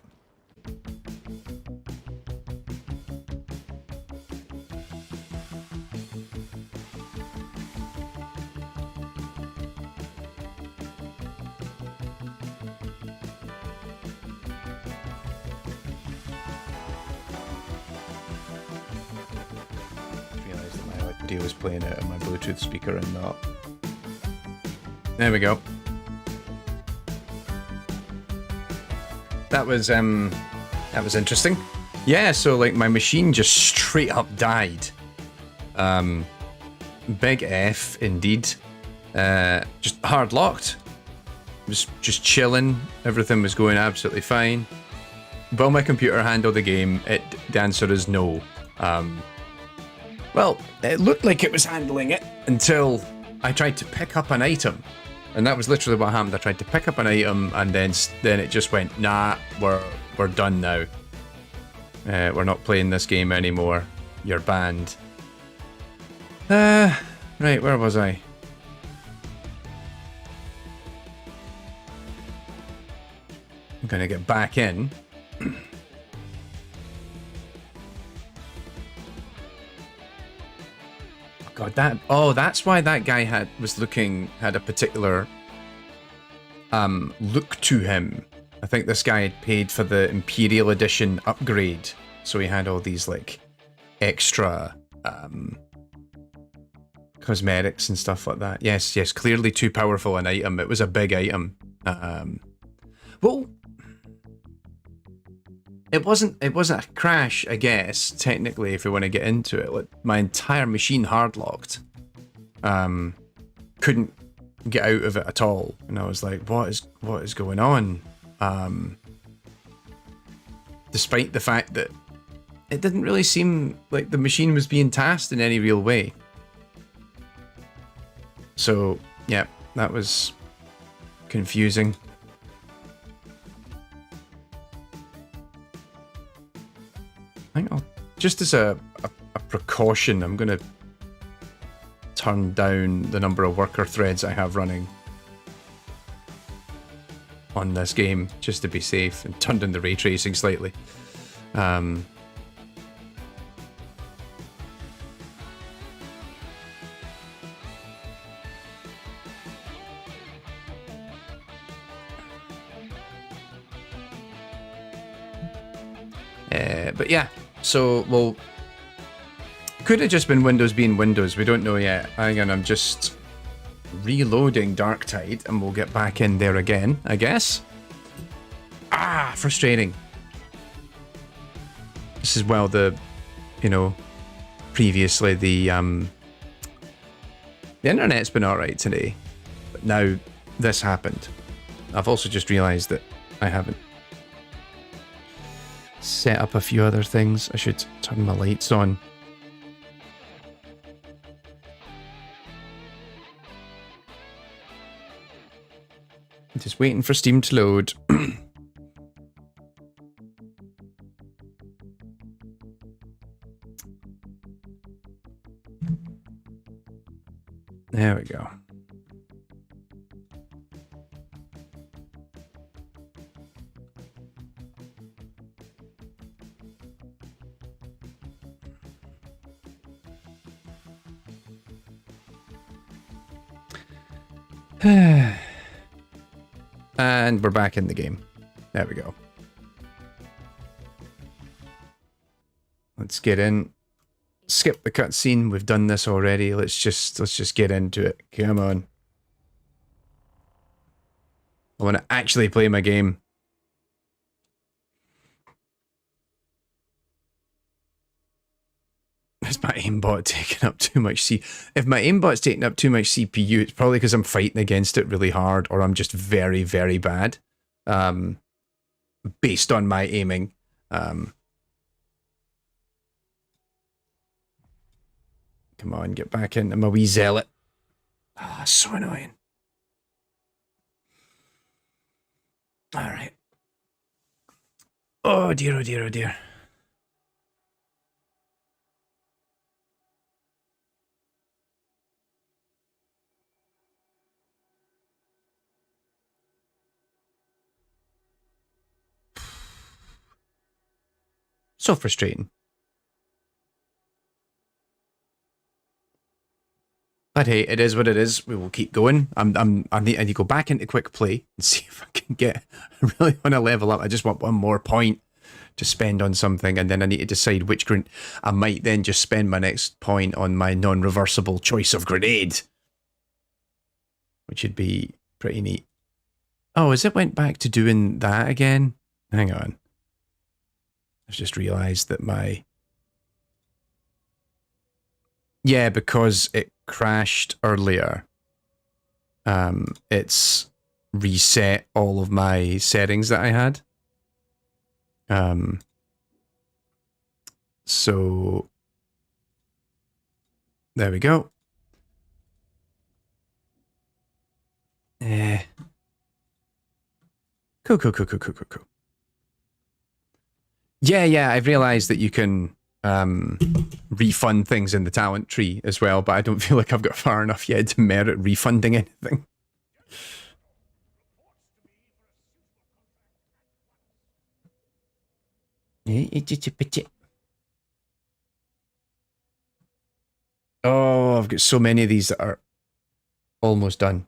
Realised that my audio was playing out of my Bluetooth speaker and not. There we go. That was interesting. Yeah, so like my machine just straight up died. Big F indeed. Just hard locked. Was just chilling. Everything was going absolutely fine. Will my computer handle the game? The answer is no. Well, it looked like it was handling it until I tried to pick up an item. And that was literally what happened. I tried to pick up an item and then it just went, nah, we're done now. We're not playing this game anymore. You're banned. Right, where was I? I'm gonna get back in. God, that's why that guy had a particular look to him. I think this guy had paid for the Imperial Edition upgrade, so he had all these like extra cosmetics and stuff like that. Yes, clearly too powerful an item. It was a big item. Well, it wasn't a crash, I guess, technically, if we want to get into it. Like, my entire machine hard locked. Couldn't get out of it at all. And I was like, what is going on? Despite the fact that it didn't really seem like the machine was being tasked in any real way. So, yeah, that was confusing. I think just as a precaution, I'm going to turn down the number of worker threads I have running on this game, just to be safe, and turn down the ray tracing slightly. But yeah, so, well, could have just been Windows being Windows, we don't know yet. Hang on, I'm just reloading Darktide and we'll get back in there again, I guess. Ah, frustrating. This is well previously the internet's been alright today, but now this happened. I've also just realised that I haven't set up a few other things. I should turn my lights on. I'm just waiting for Steam to load. There we go. And we're back in the game. There we go. Let's get in. Skip the cutscene. We've done this already. Let's just get into it. Come on. I want to actually play my game. Is my aimbot taking up too much If my aimbot's taking up too much CPU, it's probably because I'm fighting against it really hard, or I'm just very, very bad. Based on my aiming. Come on, get back into my wee zealot. Ah, so annoying. Alright. Oh dear, oh dear, oh dear. So frustrating. But hey, it is what it is. We will keep going. I need to go back into quick play and see if I can get. I really want to level up. I just want one more point to spend on something, and then I need to decide which grenade. I might then just spend my next point on my non-reversible choice of grenade, which would be pretty neat. Oh, as it went back to doing that again? Hang on. I've just realised that my... Yeah, because it crashed earlier. It's reset all of my settings that I had. So there we go. Cool. Yeah, I've realised that you can refund things in the talent tree as well, but I don't feel like I've got far enough yet to merit refunding anything. Oh, I've got so many of these that are almost done.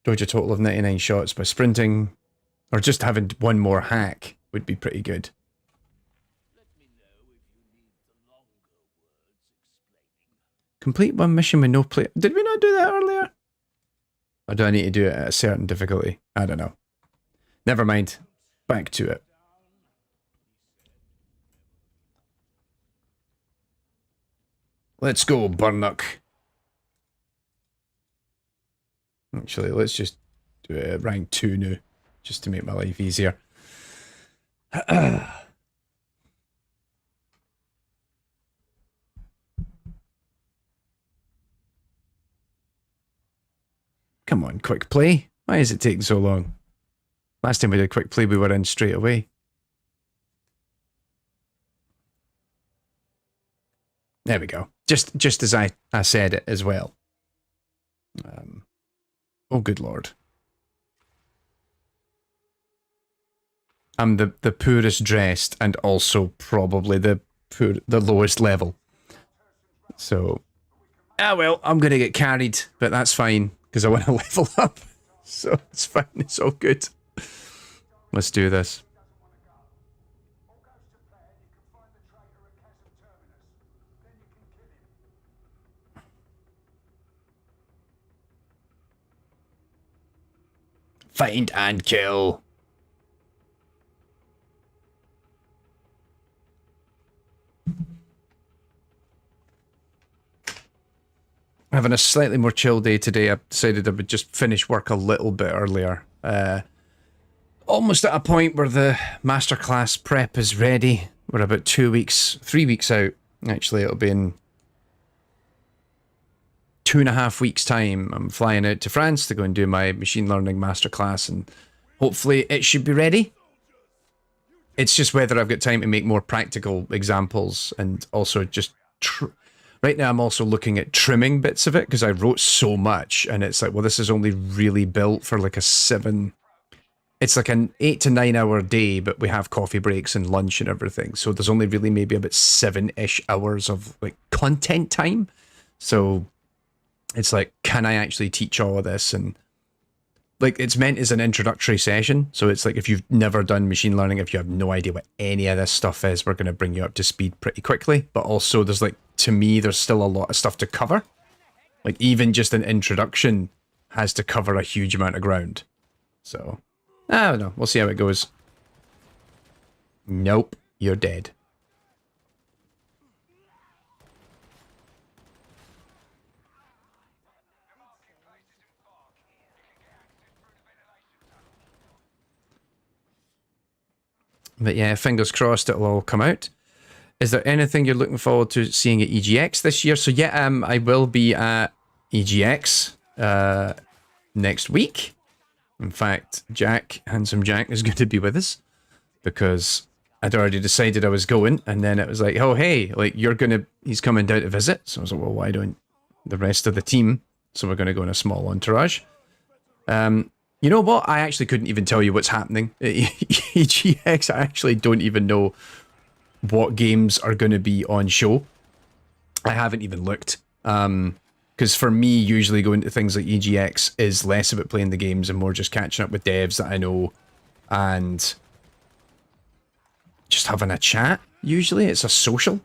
Dodge a total of 99 shots by sprinting, or just having one more hack would be pretty good. Complete one mission with no play. Did we not do that earlier? Or do I need to do it at a certain difficulty? I don't know. Never mind. Back to it. Let's go, Burnock. Actually, let's just do it at rank 2 now, just to make my life easier. Come on, quick play. Why is it taking so long? Last time we did quick play, we were in straight away. There we go. Just as I said it as well. Oh, good lord. I'm the poorest dressed and also probably the lowest level. So, well, I'm going to get carried, but that's fine because I want to level up. So it's fine. It's all good. Let's do this. Find and kill. Having a slightly more chill day today. I decided I would just finish work a little bit earlier. Almost at a point where the masterclass prep is ready. We're about 3 weeks out. Actually, it'll be in 2.5 weeks' time. I'm flying out to France to go and do my machine learning masterclass, and hopefully it should be ready. It's just whether I've got time to make more practical examples and also just right now I'm also looking at trimming bits of it because I wrote so much, and it's like, well, this is only really built for like a 7. It's like an 8 to 9 hour day, but we have coffee breaks and lunch and everything. So there's only really maybe about 7-ish hours of like content time. So it's like, can I actually teach all of this? And like, it's meant as an introductory session. So it's like, if you've never done machine learning, if you have no idea what any of this stuff is, we're going to bring you up to speed pretty quickly. But also there's like, to me, there's still a lot of stuff to cover. Like even just an introduction has to cover a huge amount of ground. So I don't know. We'll see how it goes. Nope. You're dead. But yeah, fingers crossed it'll all come out. Is there anything you're looking forward to seeing at EGX this year? So yeah, I will be at EGX next week. In fact, Jack, Handsome Jack, is going to be with us because I'd already decided I was going, and then it was like, oh hey, like he's coming down to visit. So I was like, well, why don't the rest of the team? So we're going to go in a small entourage. You know what? I actually couldn't even tell you what's happening at EGX. I actually don't even know what games are going to be on show. I haven't even looked. Because for me, usually going to things like EGX is less about playing the games and more just catching up with devs that I know and just having a chat. Usually it's a social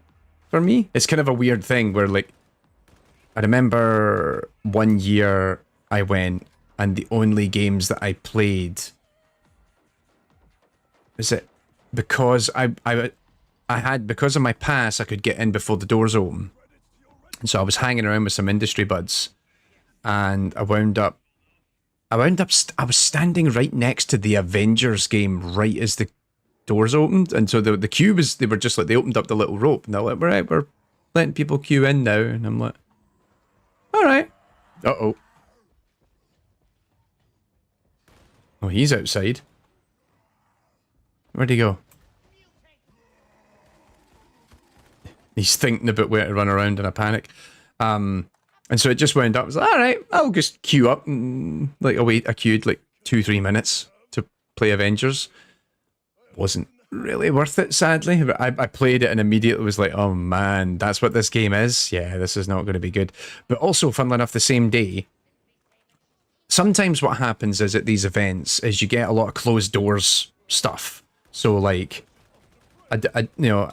for me. It's kind of a weird thing where, like, I remember one year I went and the only games that I played, is it because I had, because of my pass, I could get in before the doors open. And so I was hanging around with some industry buds, and I was standing right next to the Avengers game right as the doors opened. And so the queue was, they were just like, they opened up the little rope and they're like, right, we're letting people queue in now. And I'm like, all right. Uh-oh. Oh, he's outside. Where'd he go? He's thinking about where to run around in a panic. And so it just wound up. I was like, all right, I'll just queue up. And like, I queued like 2-3 minutes to play Avengers. Wasn't really worth it, sadly. But I played it and immediately was like, oh man, that's what this game is. Yeah, this is not going to be good. But also, funnily enough, the same day, sometimes what happens is at these events is you get a lot of closed doors stuff. So like, you know,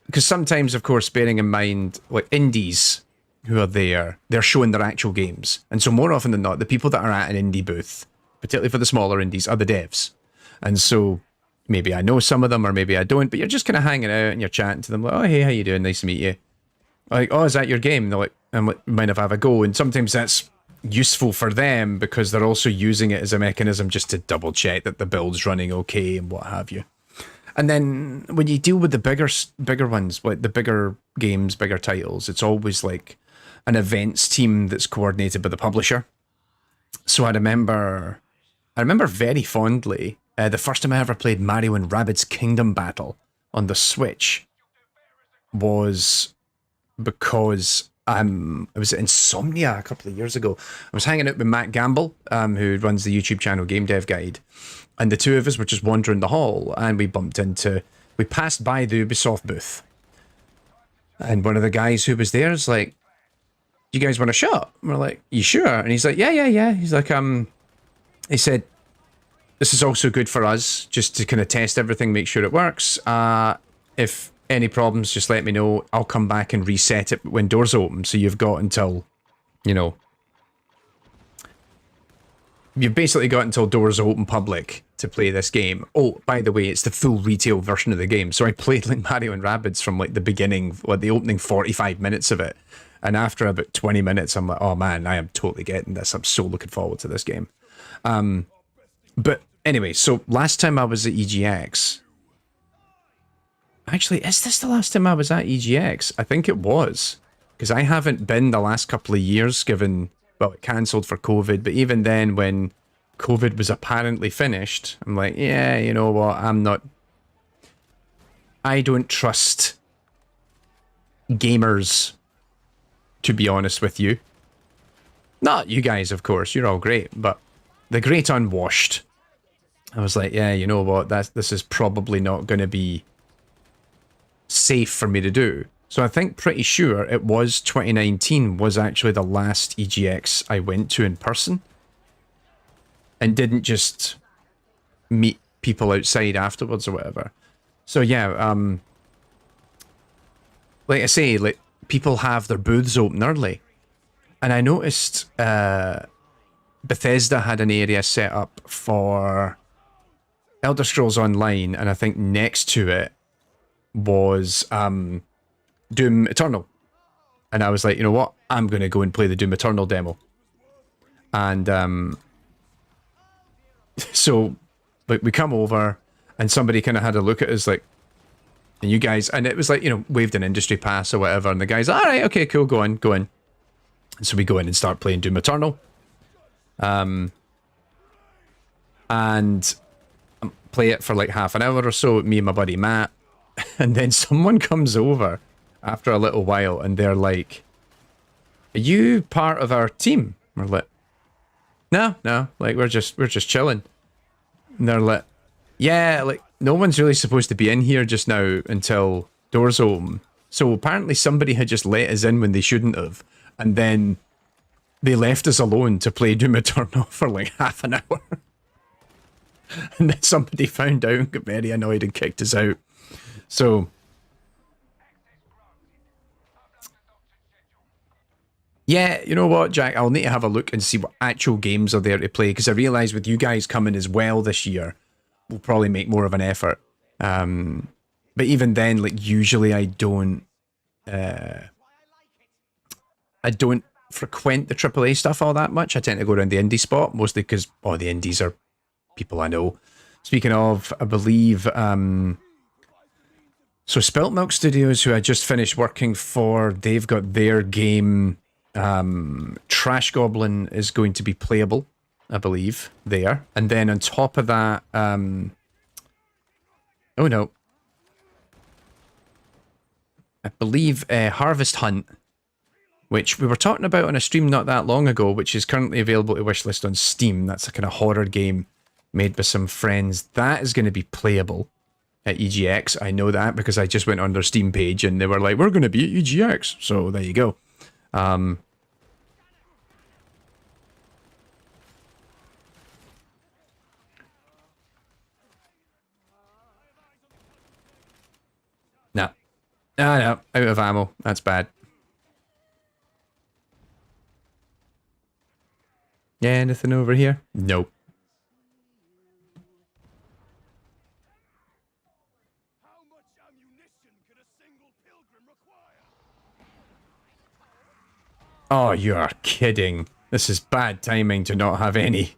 because sometimes, of course, bearing in mind, like indies who are there, they're showing their actual games. And so more often than not, the people that are at an indie booth, particularly for the smaller indies, are the devs. And so maybe I know some of them or maybe I don't, but you're just kind of hanging out and you're chatting to them like, oh, hey, how you doing? Nice to meet you. Like, oh, is that your game? And they're like, mind if I have a go? And sometimes that's useful for them because they're also using it as a mechanism just to double check that the build's running okay and what have you. And then when you deal with the bigger ones, like the bigger games, bigger titles, it's always like an events team that's coordinated by the publisher. So I remember very fondly the first time I ever played Mario and Rabbids Kingdom Battle on the Switch was because I was at Insomnia a couple of years ago. I was hanging out with Matt Gamble, who runs the YouTube channel Game Dev Guide. And the two of us were just wandering the hall and we passed by the Ubisoft booth. And one of the guys who was there is like, do you guys want a shot? And we're like, you sure? And he's like, yeah. He's like, he said, this is also good for us just to kind of test everything, make sure it works. If any problems, just let me know. I'll come back and reset it when doors open. So you've got until, you know, you've basically got until doors open public to play this game. Oh, by the way, it's the full retail version of the game. So I played like Mario and Rabbids from like the beginning, like the opening 45 minutes of it. And after about 20 minutes, I'm like, oh man, I am totally getting this. I'm so looking forward to this game. But anyway, so last time I was at EGX, actually, is this the last time I was at EGX? I think it was, because I haven't been the last couple of years given, well, it cancelled for COVID, but even then when COVID was apparently finished, I'm like, yeah, you know what, I don't trust gamers to be honest with you. Not you guys, of course, you're all great, but the great unwashed. I was like, yeah, you know what, this is probably not going to be safe for me to do. So I think pretty sure it was 2019 was actually the last EGX I went to in person. And didn't just meet people outside afterwards or whatever. So yeah, like I say, like people have their booths open early. And I noticed Bethesda had an area set up for Elder Scrolls Online, and I think next to it was Doom Eternal. And I was like, you know what? I'm going to go and play the Doom Eternal demo. And so like we come over and somebody kind of had a look at us like, and you guys, and it was like, you know, waved an industry pass or whatever, and the guy's, all right, okay, cool, go in. And so we go in and start playing Doom Eternal. And play it for like half an hour or so, me and my buddy Matt. And then someone comes over after a little while and they're like, are you part of our team? We're like, no, like we're just chilling. And they're like, yeah, like no one's really supposed to be in here just now until doors open. So apparently somebody had just let us in when they shouldn't have. And then they left us alone to play Doom Eternal for like half an hour. And then somebody found out and got very annoyed and kicked us out. So yeah, you know what, Jack? I'll need to have a look and see what actual games are there to play, because I realise with you guys coming as well this year, we'll probably make more of an effort. But even then, like usually I don't frequent the AAA stuff all that much. I tend to go around the indie spot, mostly because all the indies are people I know. Speaking of, I believe, so Spilt Milk Studios, who I just finished working for, they've got their game, Trash Goblin is going to be playable, I believe, there. And then on top of that, oh no, I believe Harvest Hunt, which we were talking about on a stream not that long ago, which is currently available to wishlist on Steam. That's a kind of horror game made by some friends. That is going to be playable at EGX. I know that because I just went on their Steam page and they were like, we're going to be at EGX. So there you go. No, out of ammo. That's bad. Yeah, anything over here? Nope. Oh, you are kidding. This is bad timing to not have any.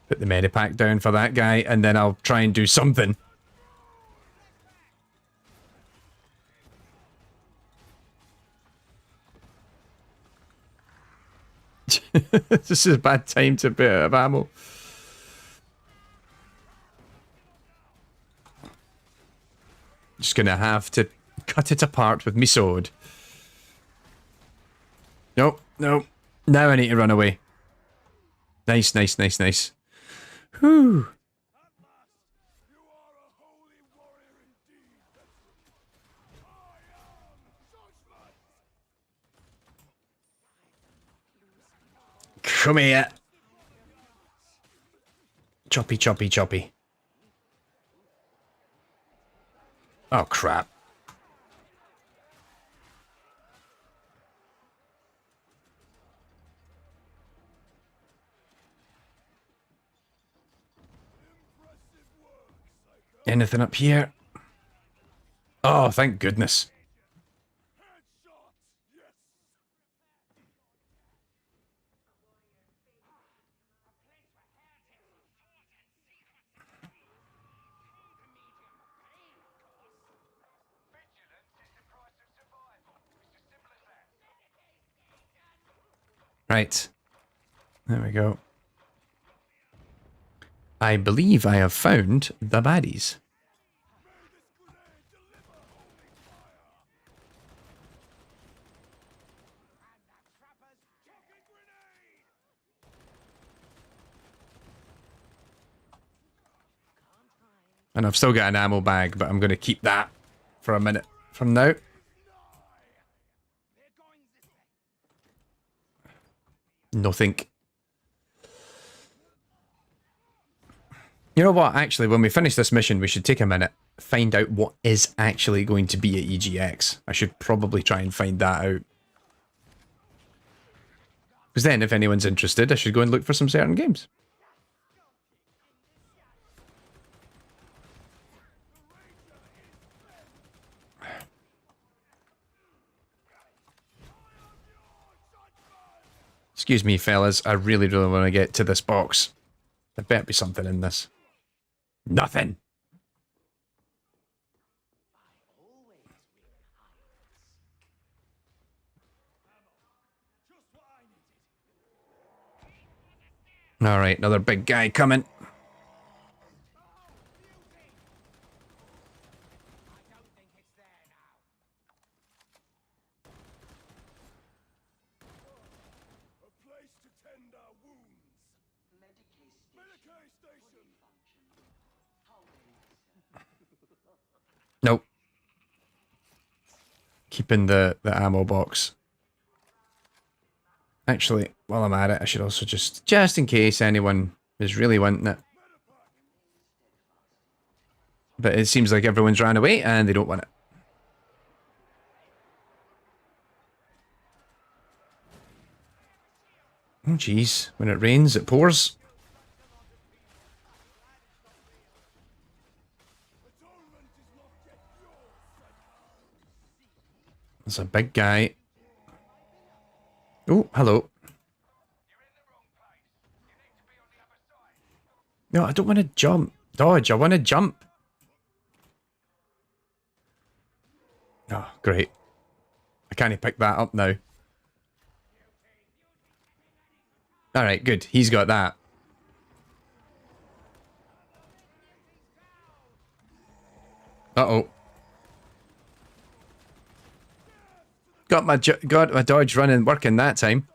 Put the medipack down for that guy, and then I'll try and do something. This is a bad time to be out of ammo. Just gonna have to cut it apart with me sword. Nope. Now I need to run away. Nice. Whew. Come here. Choppy. Oh, crap. Anything up here? Oh, thank goodness. Right. There we go. I believe I have found the baddies. And I've still got an ammo bag, but I'm going to keep that for a minute from now. Nothing. You know what? Actually, when we finish this mission, we should take a minute, find out what is actually going to be at EGX. I should probably try and find that out. Because then, if anyone's interested, I should go and look for some certain games. Excuse me, fellas. I really, really want to get to this box. There better be something in this. Nothing. Alright, another big guy coming. Nope. Keeping the ammo box. Actually, while I'm at it, I should also just in case anyone is really wanting it. But it seems like everyone's ran away and they don't want it. Oh jeez, when it rains, it pours. There's a big guy. Oh, hello. No, I don't want to jump. Dodge, I want to jump. Oh, great. I can't pick that up now. Alright, good. He's got that. Uh-oh. Got my dodge running, working that time.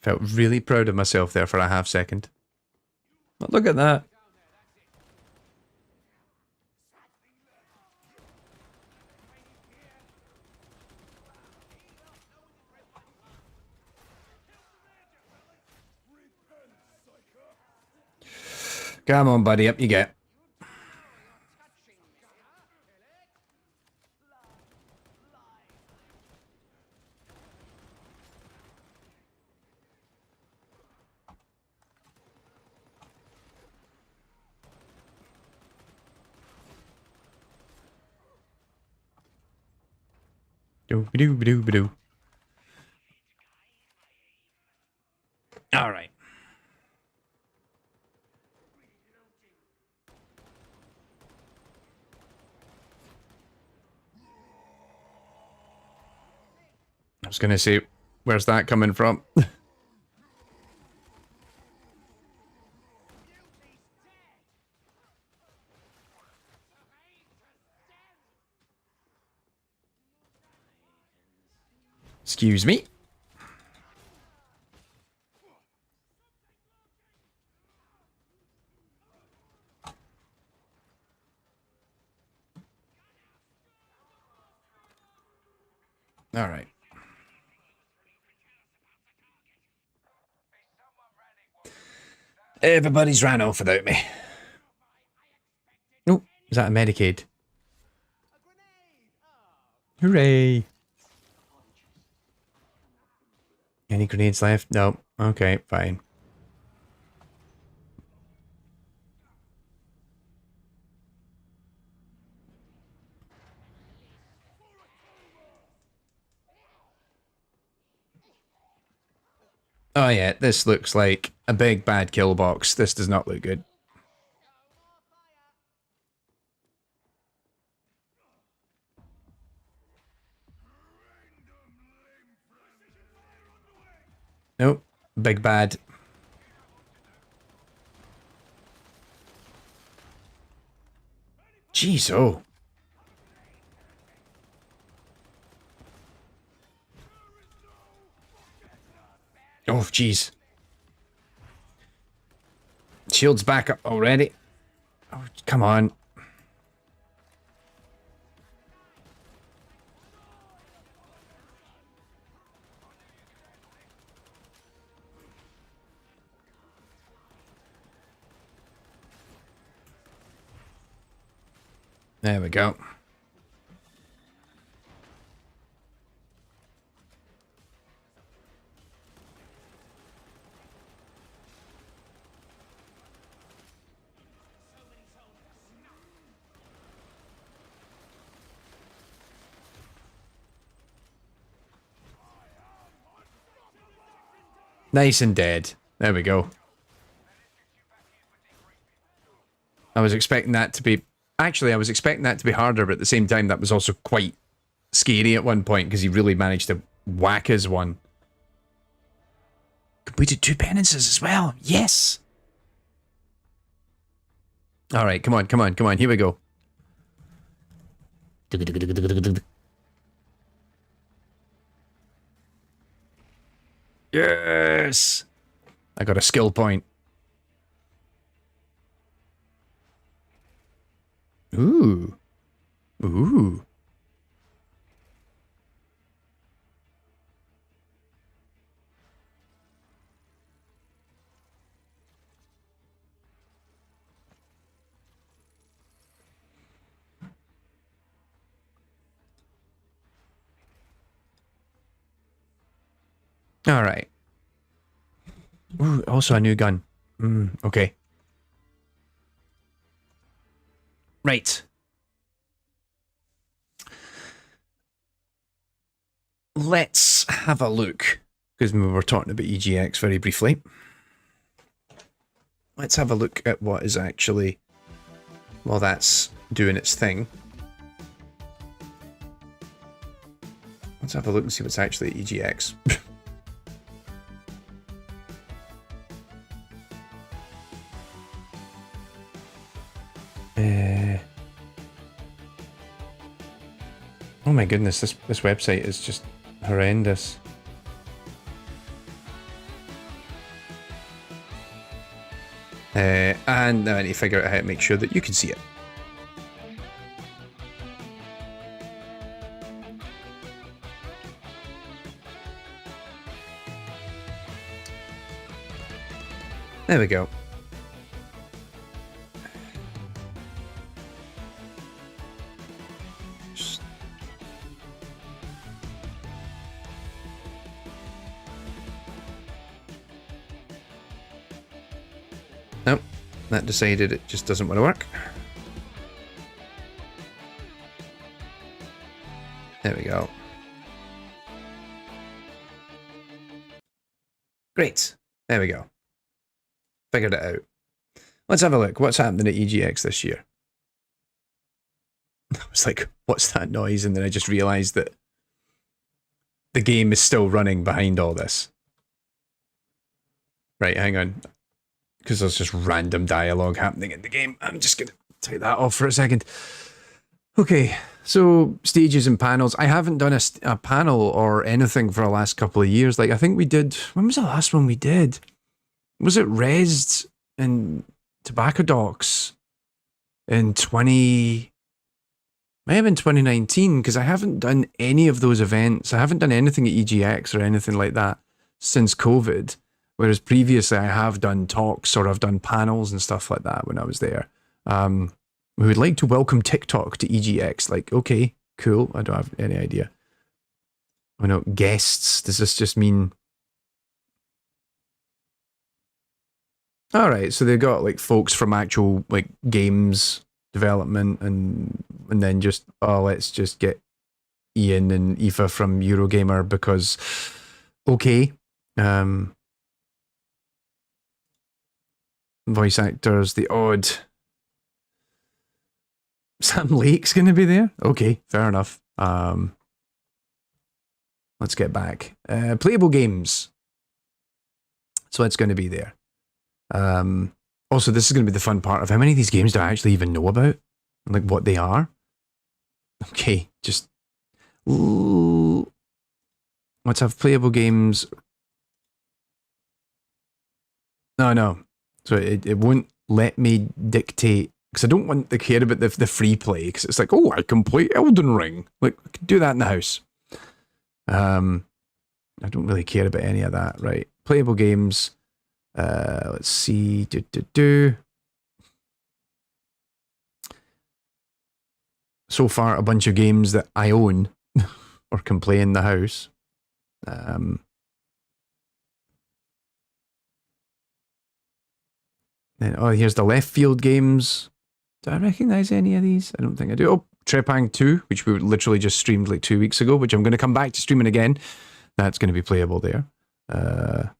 Felt really proud of myself there for a half second. But look at that. Come on, buddy, up you get. Do-ba-doo-ba-doo-ba-doo. All right. I was going to say, where's that coming from? Excuse me. All right. Everybody's ran off without me. Oh, is that a Medicaid? Hooray! Any grenades left? No. Okay, fine. Oh yeah, this looks like a big bad kill box. This does not look good. Nope. Big bad. Jeez, oh. Oh, jeez. Shield's back up already. Oh, come on. There we go. Nice and dead. There we go. I was expecting that to be... Actually, I was expecting that to be harder, but at the same time, that was also quite scary at one point, because he really managed to whack his one. Completed 2 penances as well. Yes! Alright, come on, come on, come on. Here we go. Yes! I got a skill point. Ooh. Ooh. All right. Ooh, also a new gun. Okay. Right. Let's have a look, because we were talking about EGX very briefly. Let's have a look at what is actually, while that's doing its thing. Let's have a look and see what's actually at EGX. Oh my goodness, this website is just horrendous. And now I need to figure out how to make sure that you can see it. There we go. Nope, that decided it just doesn't want to work. There we go. Great. There we go. Figured it out. Let's have a look. What's happening at EGX this year? I was like, what's that noise? And then I just realized that the game is still running behind all this. Right, hang on. Because there's just random dialogue happening in the game. I'm just going to take that off for a second. Okay, so stages and panels. I haven't done a panel or anything for the last couple of years. Like, I think we did... When was the last one we did? Was it Rezzed and Tobacco Docs in 20... May have been 2019, because I haven't done any of those events. I haven't done anything at EGX or anything like that since COVID. Whereas previously I have done talks or I've done panels and stuff like that when I was there. We would like to welcome TikTok to EGX. Like, okay, cool. I don't have any idea. Oh no, guests. Does this just mean... Alright, so they've got like folks from actual like games development and then just, oh, let's just get Ian and Aoife from Eurogamer because, okay. Voice actors, the odd. Sam Lake's going to be there? Okay, fair enough. Let's get back. Playable games. So it's going to be there. Also, this is going to be the fun part of how many of these games do I actually even know about? Like what they are? Okay, just... Let's have playable games. No. So it won't let me dictate, because I don't want to care about the free play, because it's like, oh, I can play Elden Ring. Like, I can do that in the house. I don't really care about any of that, right? Playable games. Let's see. So far, a bunch of games that I own or can play in the house. Then, oh, here's the left field games. Do I recognize any of these? I don't think I do. Oh, Trepang 2, which we literally just streamed like 2 weeks ago, which I'm going to come back to streaming again. That's going to be playable there. The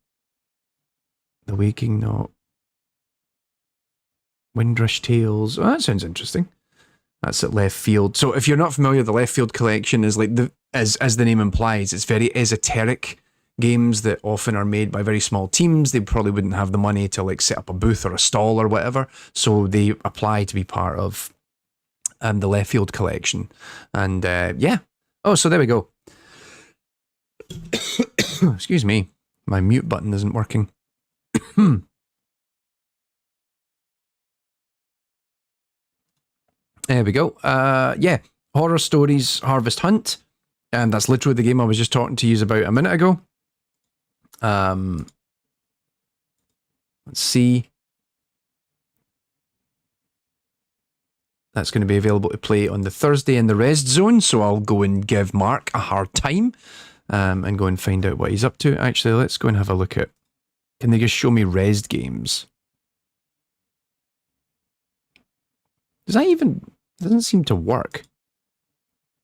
Waking Knot. Windrush Tales. Oh, that sounds interesting. That's at left field. So if you're not familiar, the left field collection is like as the name implies, it's very esoteric games that often are made by very small teams. They probably wouldn't have the money to like set up a booth or a stall or whatever. So they apply to be part of the left field collection. And yeah. Oh, so there we go. Excuse me. My mute button isn't working. There we go. Yeah. Horror Stories Harvest Hunt. And that's literally the game I was just talking to you about a minute ago. Let's see. That's going to be available to play on the Thursday in the Rest Zone, so I'll go and give Mark a hard time and go and find out what he's up to. Actually, let's go and have a look at... Can they just show me Rest games? Does that even... Doesn't seem to work.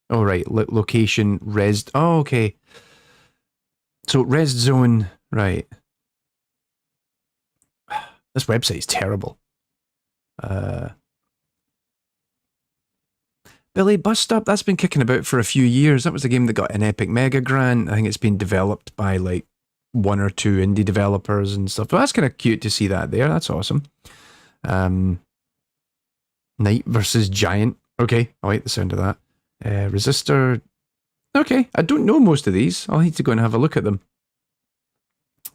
Oh, right. Location, Rest... Oh, okay. So, Rest Zone... Right. This website's terrible. Billy Bus Stop, that's been kicking about for a few years. That was the game that got an Epic Mega Grant. I think it's been developed by like 1 or 2 indie developers and stuff. But that's kind of cute to see that there. That's awesome. Knight versus Giant. Okay, I like the sound of that. Resistor. Okay, I don't know most of these. I'll need to go and have a look at them.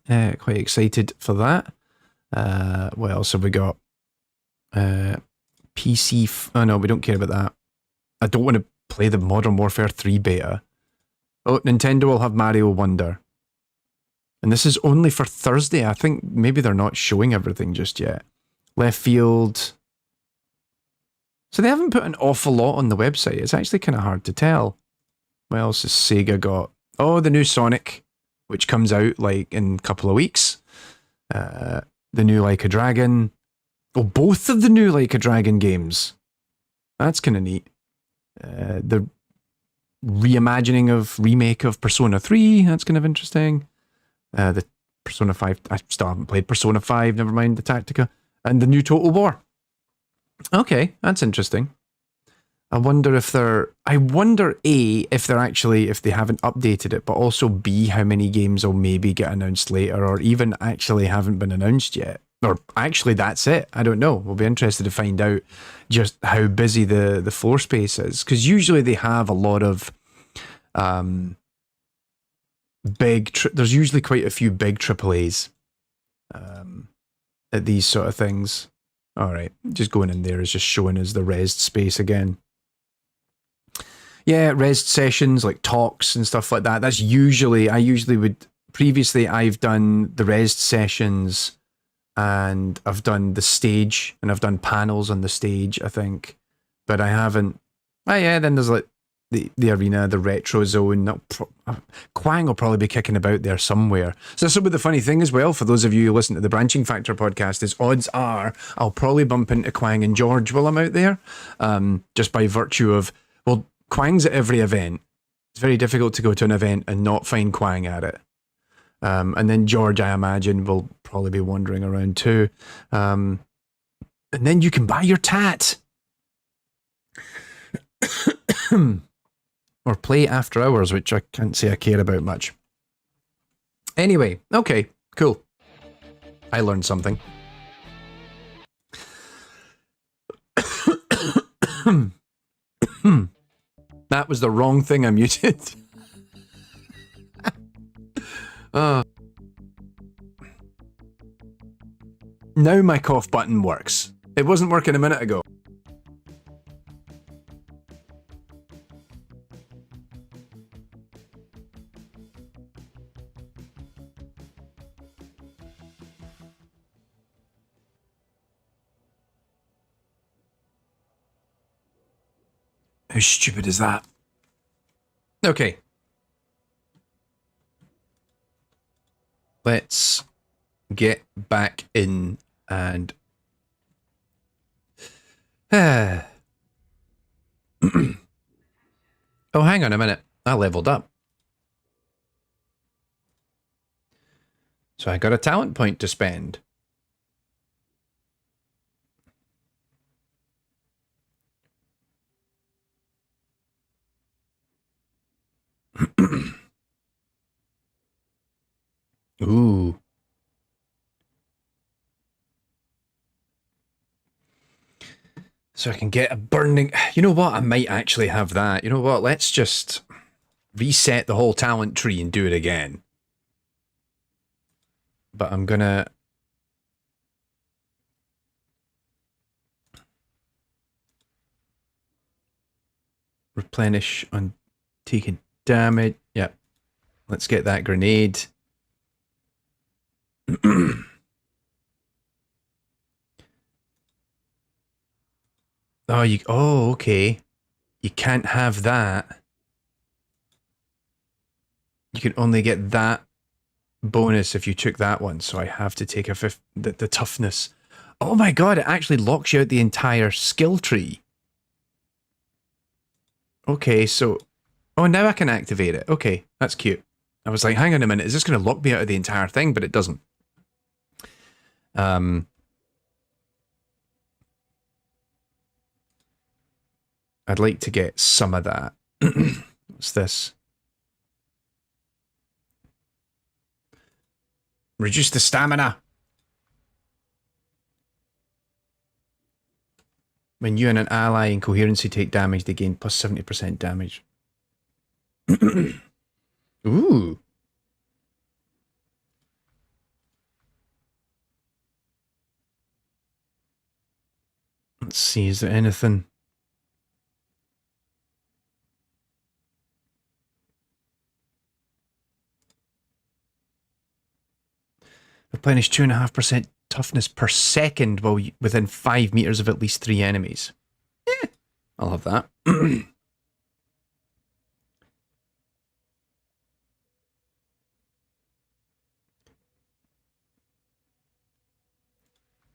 Quite excited for that. What else have we got? PC... Oh no, we don't care about that. I don't want to play the Modern Warfare 3 beta. Oh, Nintendo will have Mario Wonder. And this is only for Thursday. I think maybe they're not showing everything just yet. Left Field. So they haven't put an awful lot on the website. It's actually kind of hard to tell. What else has Sega got? Oh, the new Sonic, which comes out like in a couple of weeks. The new Like a Dragon. Oh, both of the new Like a Dragon games. That's kind of neat. The remake of Persona 3, that's kind of interesting. The Persona 5, I still haven't played Persona 5, never mind the Tactica. And the new Total War. Okay, that's interesting. I wonder if they're... I wonder, A, if they're actually... if they haven't updated it, but also B, how many games will maybe get announced later, or even actually haven't been announced yet. Or actually, that's it. I don't know. We'll be interested to find out just how busy the floor space is. Because usually they have a lot of big... there's usually quite a few big AAAs at these sort of things. All right. Just going in there is just showing us the Rest space again. Yeah, Rest sessions, like talks and stuff like that. That's usually... I usually would... Previously, I've done the Rest sessions... and I've done the stage, and I've done panels on the stage, I think. But I haven't... Oh yeah, then there's like the arena, the retro zone. Quang will probably be kicking about there somewhere. So that's the funny thing as well, for those of you who listen to the Branching Factor podcast, is odds are I'll probably bump into Quang and George while I'm out there. Just by virtue of... Well, Quang's at every event. It's very difficult to go to an event and not find Quang at it. And then George, I imagine, will probably be wandering around too. And then you can buy your tat. Or play after hours, which I can't say I care about much. Anyway, okay, cool. I learned something. That was the wrong thing I muted. Now my cough button works. It wasn't working a minute ago. How stupid is that? Okay. Let's get back in and... oh, hang on a minute. I leveled up. So I got a talent point to spend. Ooh. So I can get a burning... You know what? I might actually have that. You know what? Let's just reset the whole talent tree and do it again. But I'm gonna... replenish on taking damage. Yep. Let's get that grenade. Oh, okay. You can't have that. You can only get that bonus if you took that one. So I have to take the toughness. Oh my god, it actually locks you out the entire skill tree. Okay, so... Oh, now I can activate it. Okay, that's cute. I was like, hang on a minute, is this going to lock me out of the entire thing? But it doesn't. I'd like to get some of that. What's this? Reduce the stamina. When you and an ally in coherency take damage, they gain plus 70% damage. Ooh. Let's see, is there anything? Replenish 2.5% toughness per second while within 5 meters of at least 3 enemies. Eh, I'll have that.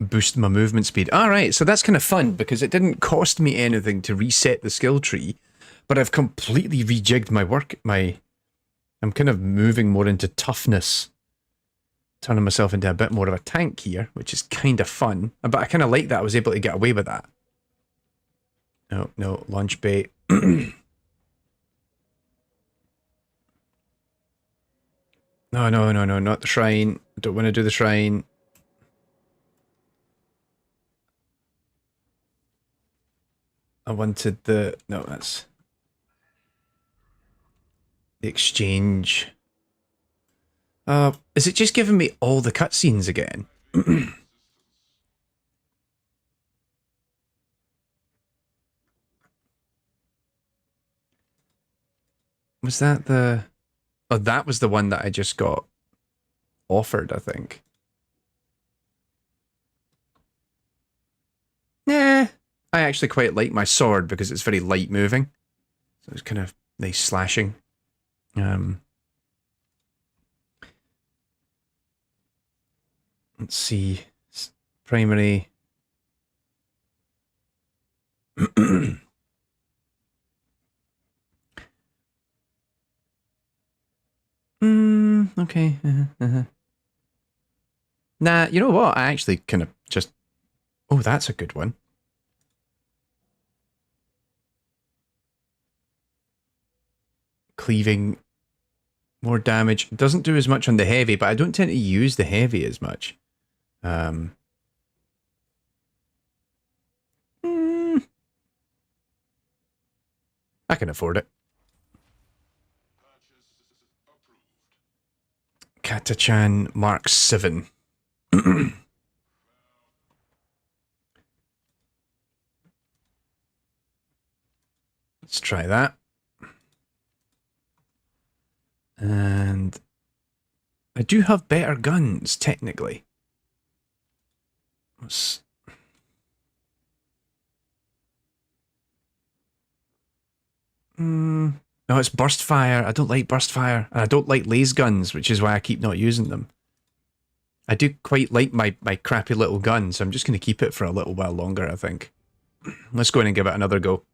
Boost my movement speed. Alright, so that's kind of fun because it didn't cost me anything to reset the skill tree, but I've completely rejigged my work. I'm kind of moving more into toughness. Turning myself into a bit more of a tank here, which is kind of fun. But I kind of like that I was able to get away with that. No, launch bait. No, not the shrine. I don't want to do the shrine. I wanted the... No, that's... the exchange. Is it just giving me all the cutscenes again? Was that the... Oh, that was the one that I just got offered, I think. Nah, I actually quite like my sword because it's very light moving. So it's kind of nice slashing. Let's see. Primary. Okay. Nah, you know what? I actually kind of just... Oh, that's a good one. Cleaving. More damage. Doesn't do as much on the heavy, but I don't tend to use the heavy as much. I can afford it. Katachan Mark 7. Let's try that. And I do have better guns, technically. Let's... No, it's burst fire. I don't like burst fire. And I don't like laser guns, which is why I keep not using them. I do quite like my crappy little gun, so I'm just going to keep it for a little while longer, I think. Let's go in and give it another go.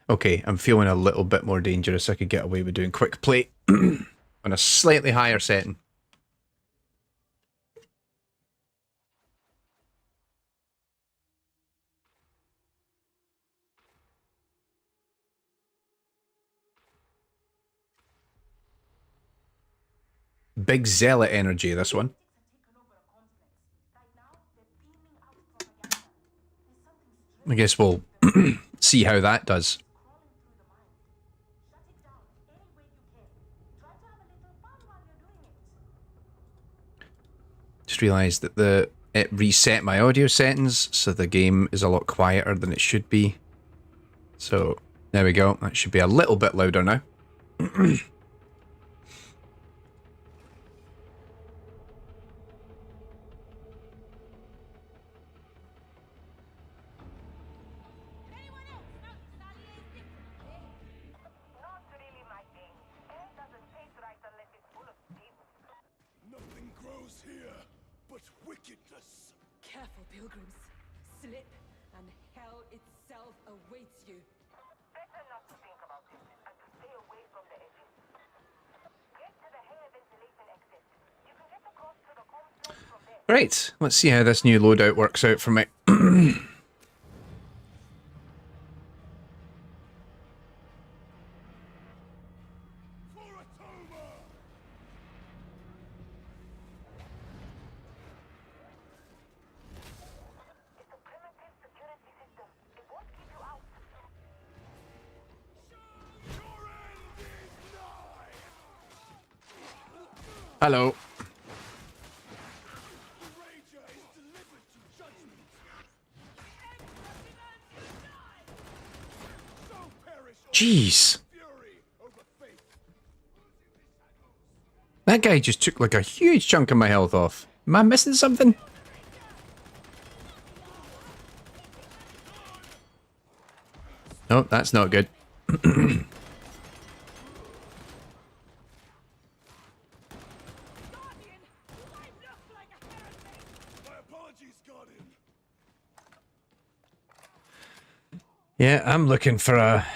Okay, I'm feeling a little bit more dangerous. I could get away with doing quick play on a slightly higher setting. Big zealot energy, this one. I guess we'll see how that does. Just realised that it reset my audio settings, so the game is a lot quieter than it should be. So, there we go. That should be a little bit louder now. Nothing grows here but wickedness. Careful, pilgrims. Slip, and hell itself awaits you. Better not to think about this and to stay away from the edges. Get to the hair ventilation exit. You can get across to the comms from there. Right, let's see how this new loadout works out for me. Hello. Jeez. That guy just took like a huge chunk of my health off. Am I missing something? No, that's not good. Yeah, I'm looking for a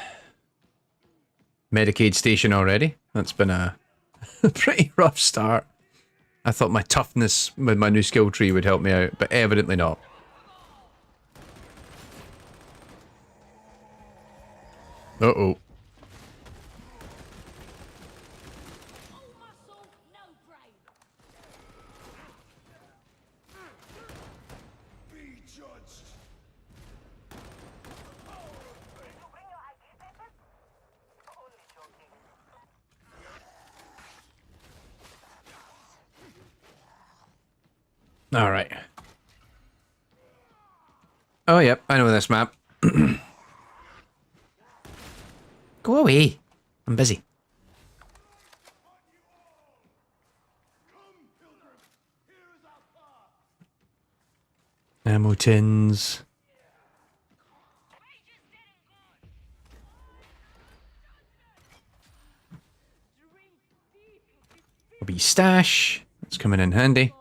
Medicaid station already. That's been a pretty rough start. I thought my toughness with my new skill tree would help me out, but evidently not. Uh-oh. All right. Oh, yep, I know this map. Go away. I'm busy. Ammo tins. A wee stash. That's coming in handy.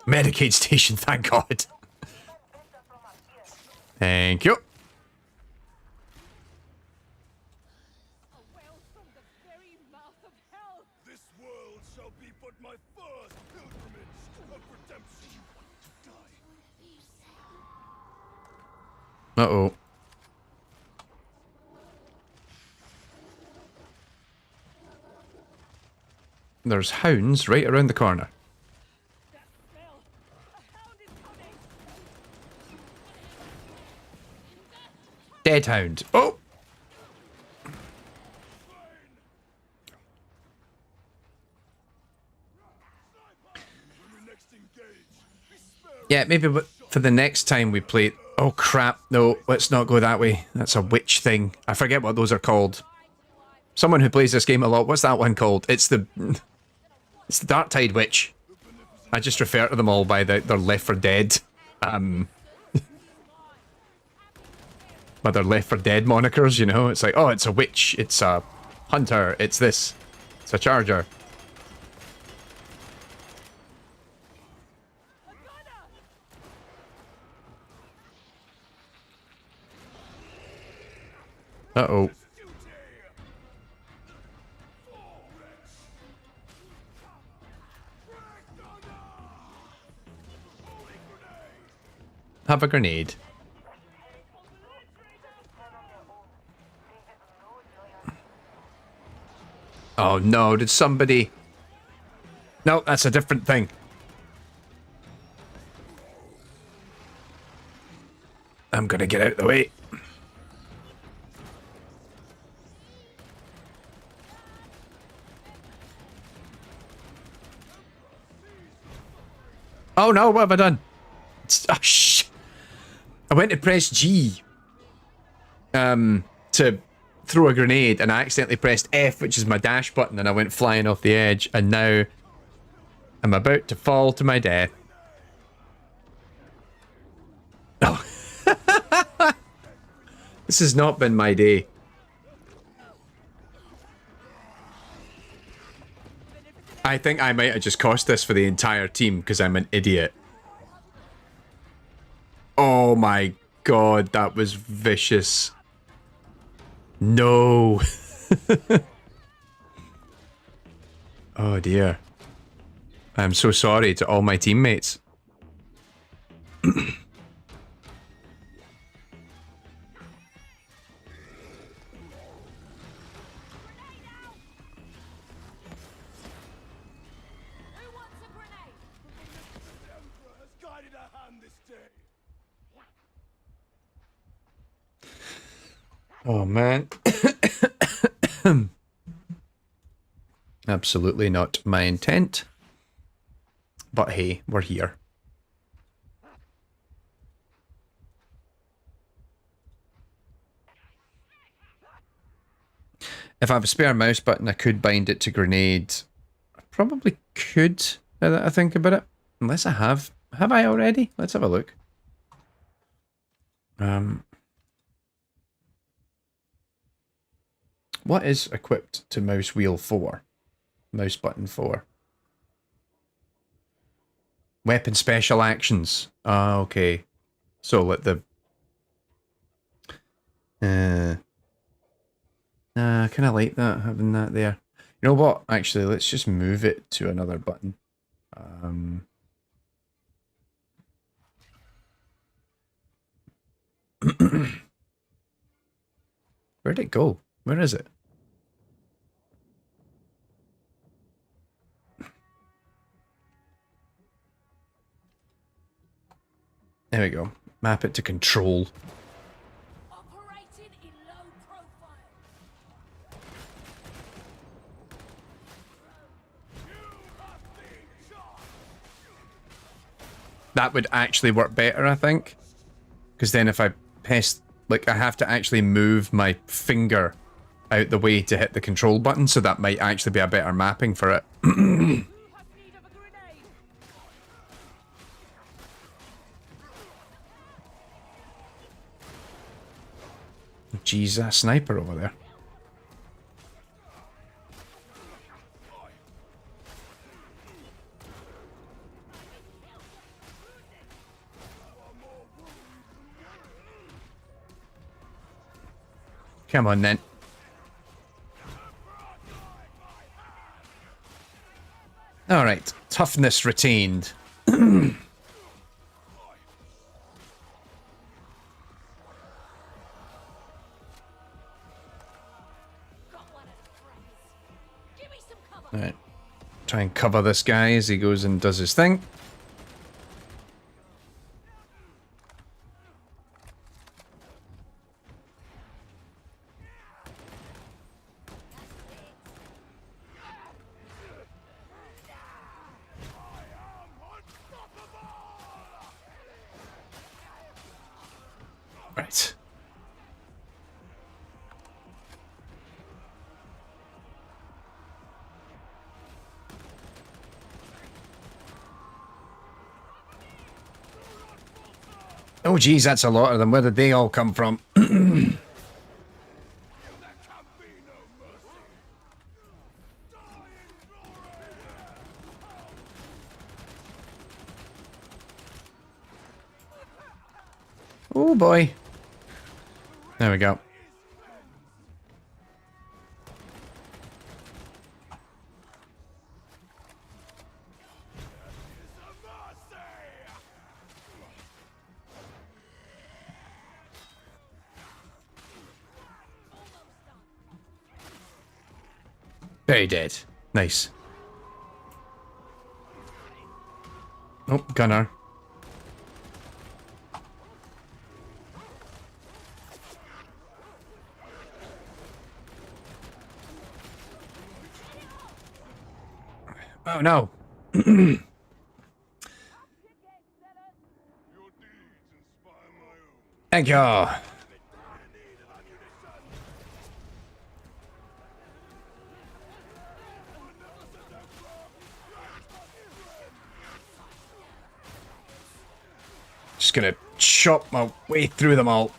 Medicaid station, thank God. Thank you. This world shall be but my first pilgrimage of redemption. Die. Uh-oh. There's hounds right around the corner. Dead hound. Oh! Yeah, maybe for the next time we play... Oh, crap. No, let's not go that way. That's a witch thing. I forget what those are called. Someone who plays this game a lot, what's that one called? It's the Darktide Witch. I just refer to them all by their Left 4 Dead. By their Left 4 Dead monikers, you know? It's like, oh, it's a witch, it's a hunter, it's this. It's a charger. Uh-oh. Have a grenade. Oh no, did somebody... No, that's a different thing. I'm gonna get out of the way. Oh no, what have I done? Oh, shh. I went to press G to throw a grenade, and I accidentally pressed F, which is my dash button, and I went flying off the edge, and now I'm about to fall to my death. Oh. This has not been my day. I think I might have just cost this for the entire team because I'm an idiot. Oh my god, that was vicious. No. Oh dear. I'm so sorry to all my teammates. Oh man. Absolutely not my intent. But hey, we're here. If I have a spare mouse button, I could bind it to grenade. I probably could, now that I think about it. Unless I have. Have I already? Let's have a look. What is equipped to mouse wheel 4? Mouse button 4. Weapon special actions. Ah, okay. So let the... I kind of like that, having that there. You know what? Actually, let's just move it to another button. Where'd it go? Where is it? There we go. Map it to control. Operating in low profile. That would actually work better, I think. Because then if I press... Like, I have to actually move my finger out the way to hit the control button, so that might actually be a better mapping for it. Jeez, that sniper over there. Come on then. Alright, toughness retained. Alright. Try and cover this guy as he goes and does his thing. Right. Oh geez, that's a lot of them. Where did they all come from? Oh boy. There we go. Very dead. Nice. Oh, gunner. Oh no. Thank you. Just gonna chop my way through them all.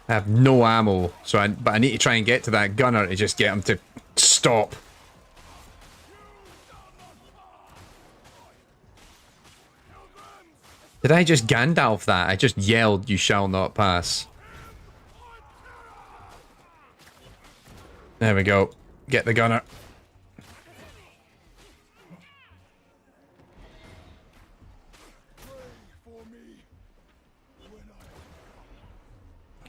I have no ammo, but I need to try and get to that gunner to just get him to stop. Did I just Gandalf that? I just yelled, "You shall not pass." There we go. Get the gunner.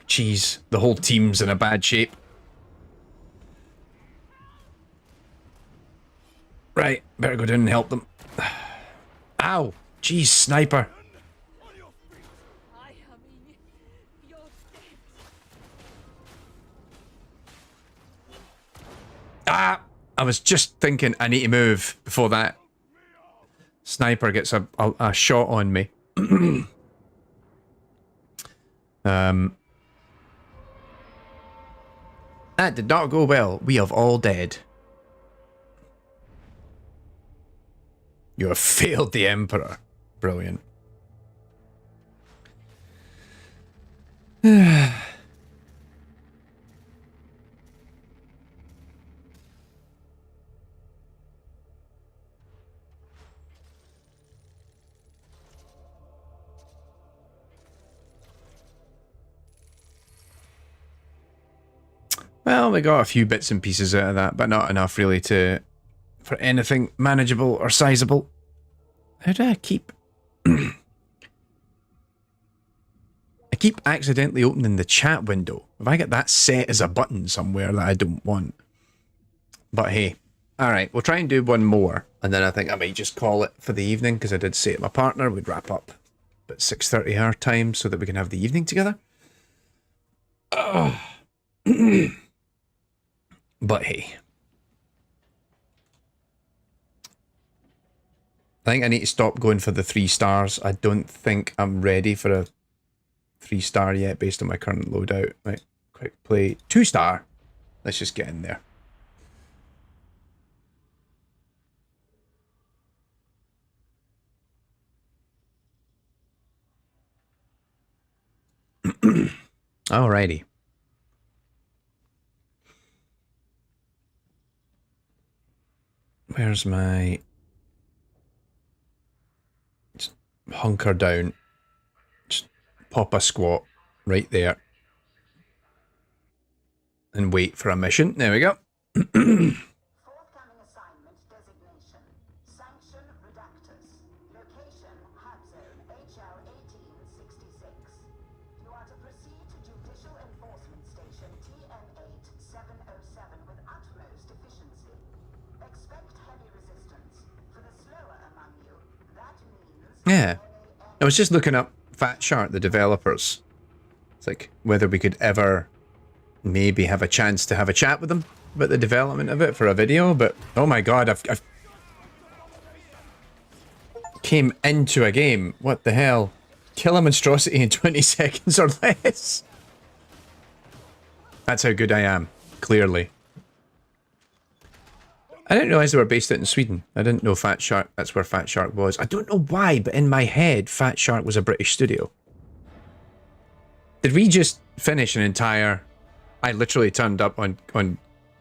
Jeez, the whole team's in a bad shape. Right, better go down and help them. Ow! Jeez, sniper. Ah! I was just thinking I need to move before that sniper gets a shot on me. That did not go well. We have all dead. You have failed the Emperor. Brilliant. Well, we got a few bits and pieces out of that, but not enough really for anything manageable or sizable. How do I keep... I keep accidentally opening the chat window. Have I got that set as a button somewhere that I don't want? But hey. Alright, we'll try and do one more. And then I think I might just call it for the evening, because I did say to my partner we'd wrap up at 6:30 our time so that we can have the evening together. But hey. I think I need to stop going for the 3 stars. I don't think I'm ready for a 3-star yet based on my current loadout. Right, quick play. 2-star. Let's just get in there. Alrighty. Where's my... Just hunker down. Just pop a squat right there. And wait for a mission. There we go. Forthcoming assignment designation. Sanction Redactus. Location proceed to Judicial Enforcement Station TN8707 with utmost efficiency. Expect heavy resistance. For the slower among you, that means... Yeah. I was just looking up Fat Shark, the developers. It's like whether we could ever maybe have a chance to have a chat with them about the development of it for a video, but oh my god, I've came into a game. What the hell? Kill a monstrosity in 20 seconds or less. That's how good I am, clearly. I didn't realise they were based out in Sweden. I didn't know Fat Shark, that's where Fat Shark was. I don't know why, but in my head, Fat Shark was a British studio. Did we just finish an entire... I literally turned up on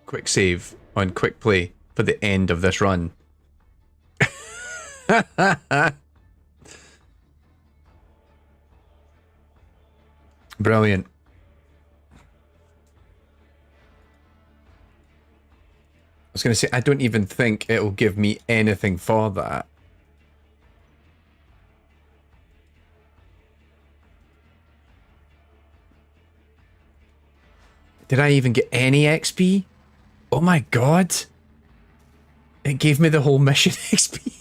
quick save, on quick play, for the end of this run. Brilliant. I was going to say, I don't even think it'll give me anything for that. Did I even get any XP? Oh my god. It gave me the whole mission XP.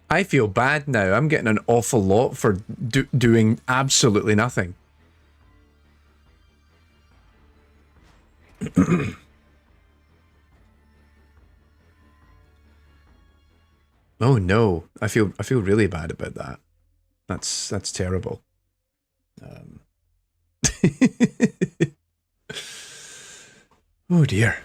I feel bad now. I'm getting an awful lot for doing absolutely nothing. Oh no, I feel really bad about that. That's terrible. Oh dear.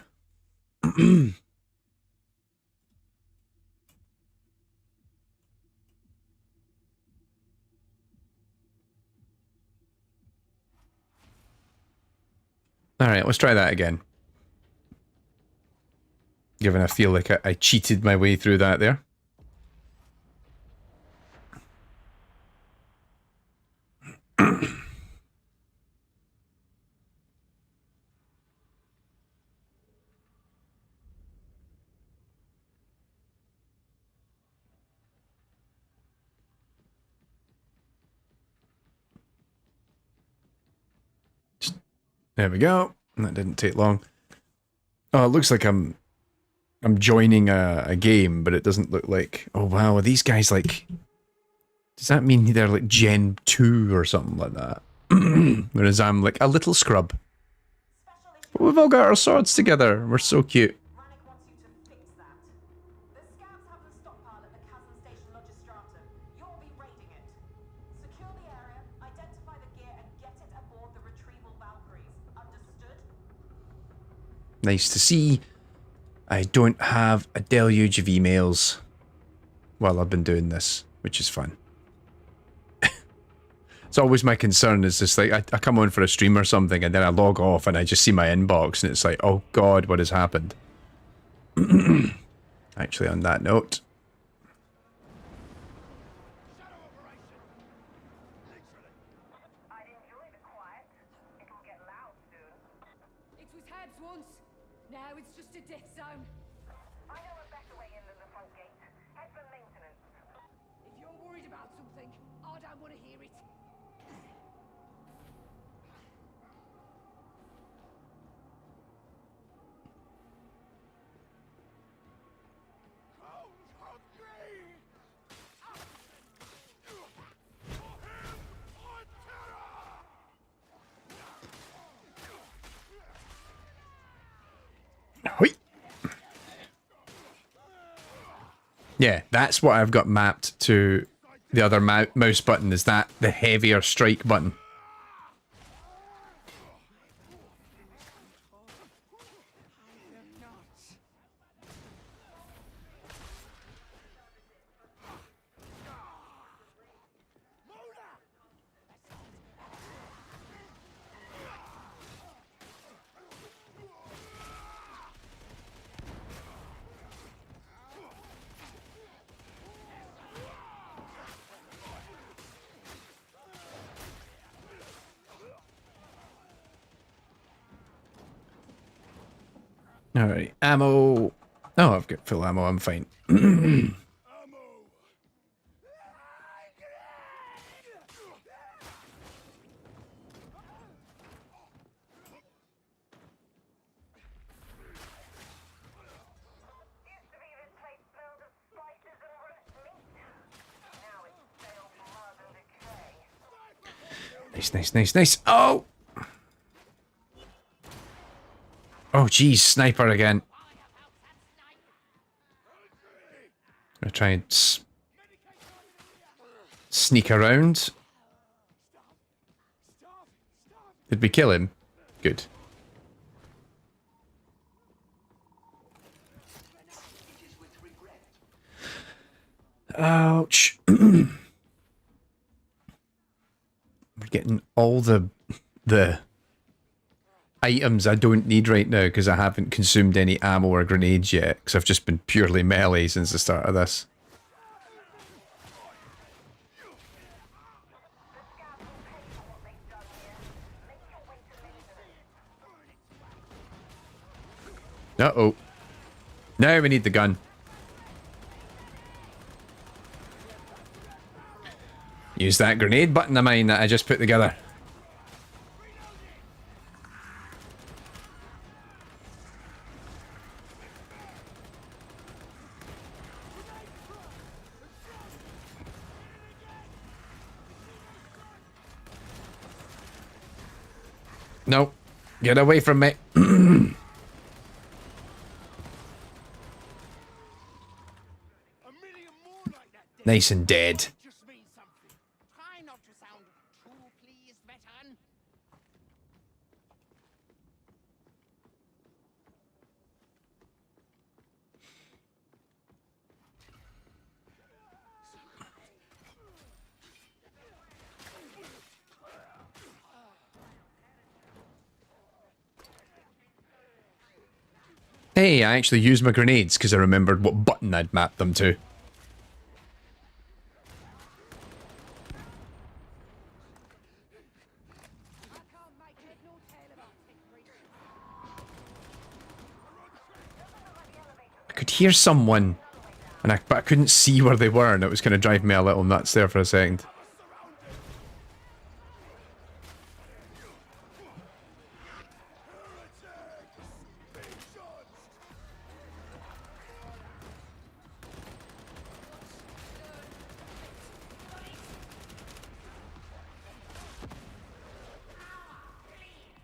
Alright, let's try that again. Given I feel like I cheated my way through that there. There we go. That didn't take long. Oh, it looks like I'm joining a game, but it doesn't look like... Oh wow, are these guys like... Does that mean they're like Gen 2 or something like that? Whereas I'm like a little scrub. But we've all got our swords together. We're so cute. Rannick wants you to fix that. The scouts have the stockpile at the Chasm Station Logistratum. You'll be raiding it. Secure the area, identify the gear, and get it aboard the retrieval Valkyries. Understood? Nice to see. I don't have a deluge of emails while I've been doing this, which is fun. It's always my concern is just like, I come on for a stream or something and then I log off and I just see my inbox and it's like, oh god, what has happened? Actually, on that note. I'd enjoy the quiet. It'll get loud soon. It was heads once. Now it's just a death zone. I know a better way in than the front gate. Head for maintenance. If you're worried about something, I don't want to hear it. Hoi. Yeah, that's what I've got mapped to the other mouse button, is that the heavier strike button. Alright, ammo. Oh, I've got full ammo, I'm fine. Nice, nice, nice, nice. Oh! Oh, geez, sniper again. I'm gonna try and sneak around. Did we kill him? Good. Ouch. We're getting all the items I don't need right now because I haven't consumed any ammo or grenades yet, because I've just been purely melee since the start of this. Uh-oh. Now we need the gun. Use that grenade button of mine that I just put together. No. Get away from me. Nice and dead. Just means something. Try not to sound too pleased, veteran. Hey, I actually used my grenades because I remembered what button I'd mapped them to. I could hear someone, but I couldn't see where they were, and it was kind of driving me a little nuts there for a second.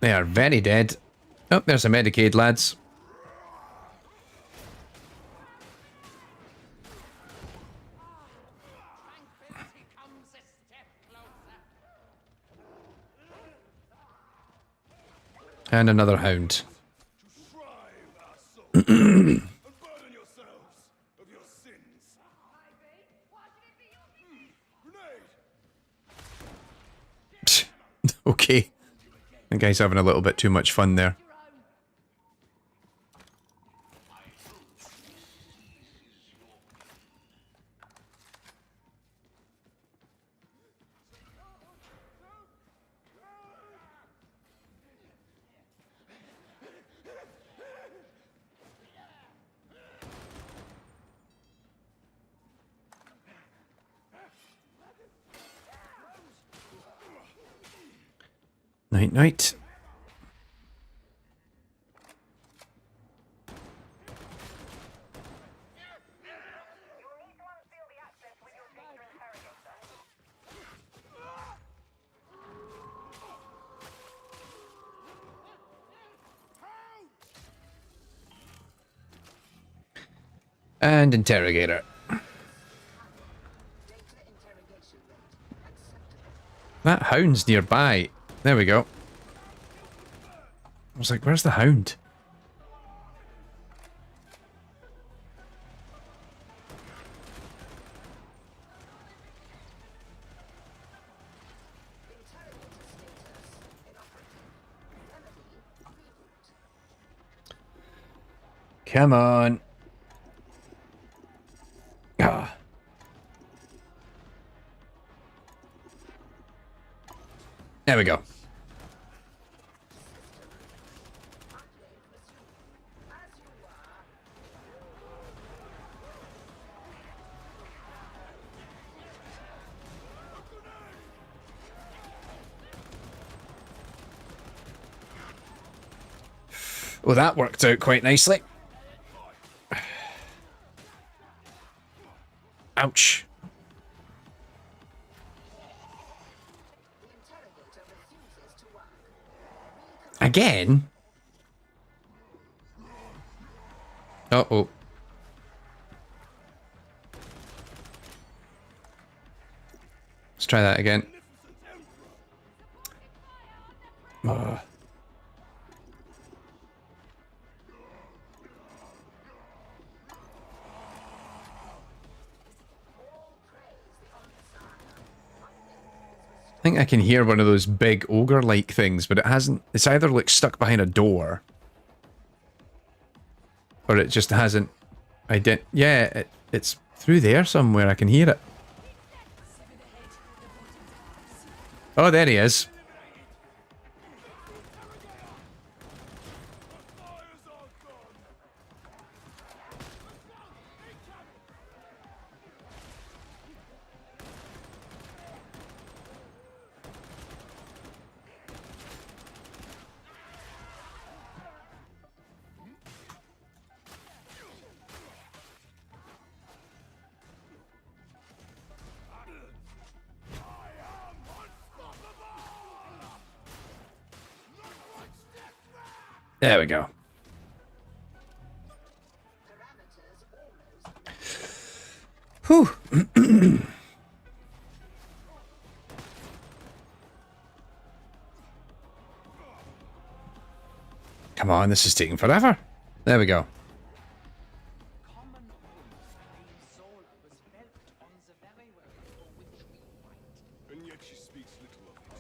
They are very dead. Oh, there's a Medicaid, lads. Comes a step closer. And another hound. And burden yourselves of your sins. Grenade! Okay. The guy's having a little bit too much fun there. Night, night. And interrogator. That hound's nearby. There we go. I was like, where's the hound? Come on. Ah. There we go. Well, that worked out quite nicely. Ouch. Again? Uh-oh. Let's try that again. Ugh. I think I can hear one of those big ogre-like things, but it hasn't... It's either like stuck behind a door, or it just hasn't... Yeah, it's through there somewhere. I can hear it. Oh, there he is. There we go. Whew. Come on, this is taking forever. There we go. And yet she speaks little of it.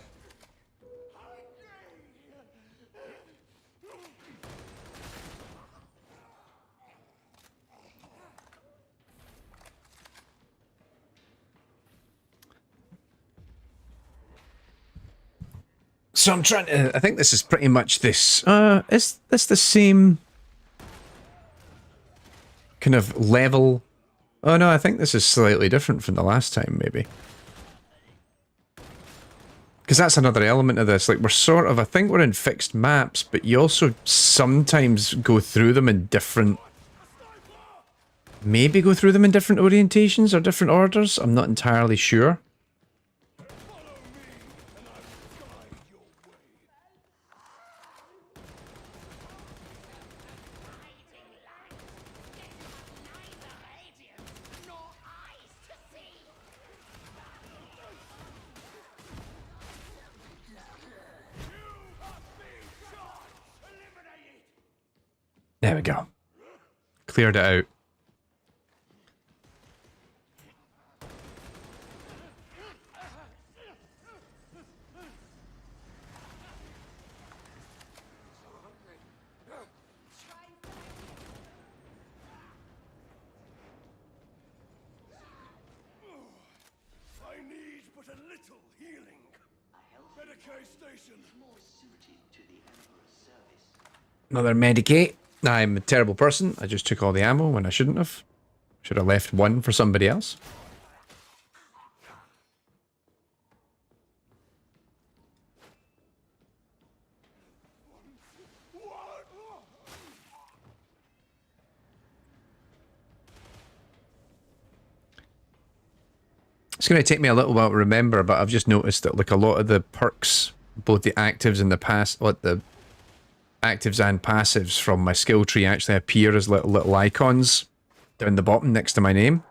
So I'm trying to... I think this is pretty much this... is this the same... kind of level? Oh no, I think this is slightly different from the last time, maybe. Because that's another element of this. Like, we're sort of... I think we're in fixed maps, but you also sometimes go through them in different... Maybe go through them in different orientations or different orders? I'm not entirely sure. There we go. Cleared it out. I need but a little healing. Medicaid station. Another Medicaid. I'm a terrible person. I just took all the ammo when I shouldn't have. Should have left one for somebody else. It's going to take me a little while to remember, but I've just noticed that like a lot of the perks, both the actives and the the actives and passives from my skill tree actually appear as little icons down the bottom next to my name.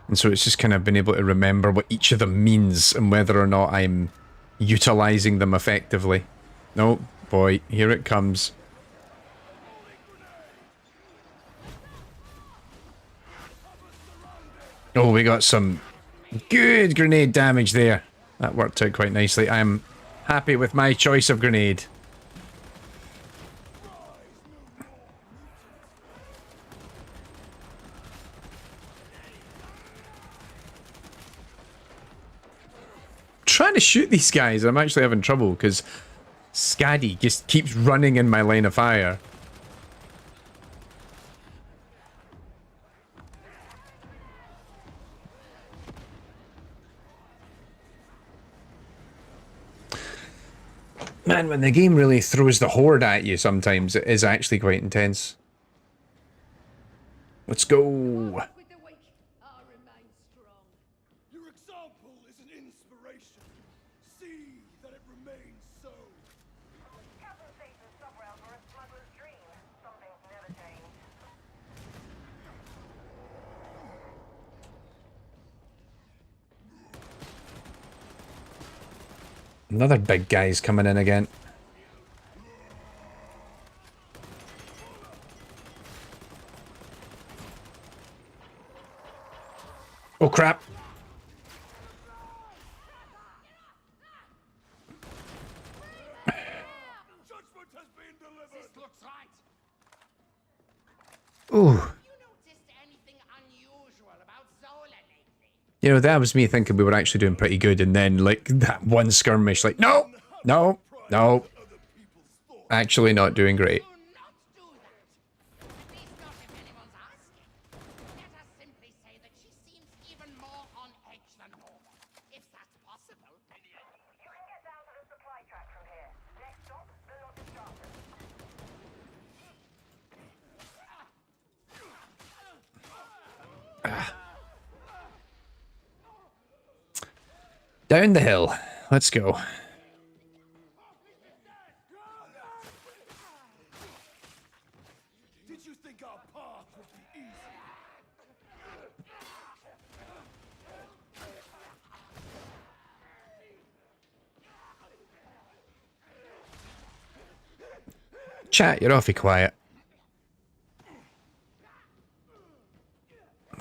And so it's just kind of been able to remember what each of them means and whether or not I'm utilizing them effectively. Oh boy, here it comes. Oh, we got some good grenade damage there. That worked out quite nicely. I'm happy with my choice of grenade. Trying to shoot these guys, I'm actually having trouble because Scaddy just keeps running in my line of fire. Man, when the game really throws the horde at you sometimes, it is actually quite intense. Let's go. With the weak, I remain strong. Your example is an inspiration. See that it remains so. Captain Satan, Another big guy's coming in again. Oh crap. Judgment has been delivered. This looks right. Ooh. You noticed anything unusual about Zola lately? You know, that was me thinking we were actually doing pretty good, and then, like, that one skirmish, like, no, no, no. Actually not doing great. Do not do that. At least not if anyone's asking. Let us simply say that she seems even more on edge than normal, if that's possible. You can get down to the supply track from here. Next stop, the Logistratum. Down the hill. Let's go. Did you think our path would be easy? Chat, you're awfully quiet.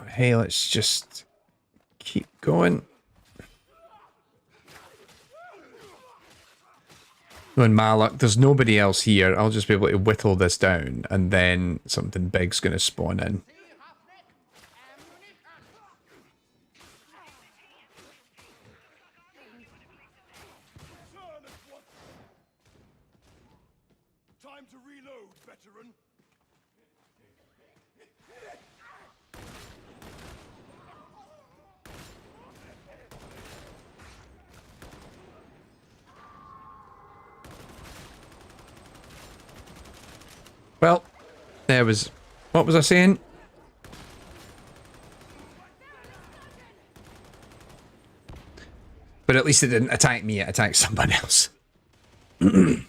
Hey, let's just keep going. When Malak, there's nobody else here. I'll just be able to whittle this down, and then something big's going to spawn in. Turn at once. Time to reload, veteran. Well, there was... What was I saying? But at least it didn't attack me, it attacked someone else. You've reached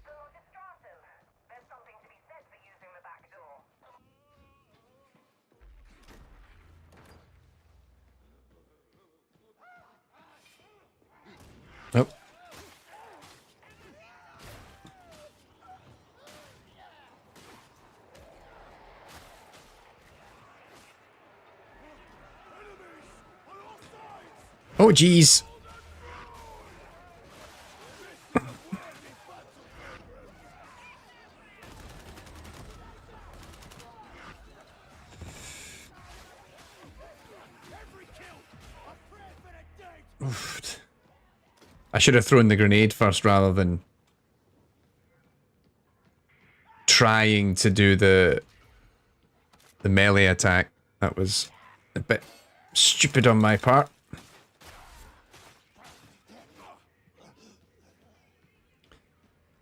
the Logistratum. There's something to be said for using the back door. Nope. Oh, jeez. Oof. I should have thrown the grenade first rather than trying to do the melee attack. That was a bit stupid on my part.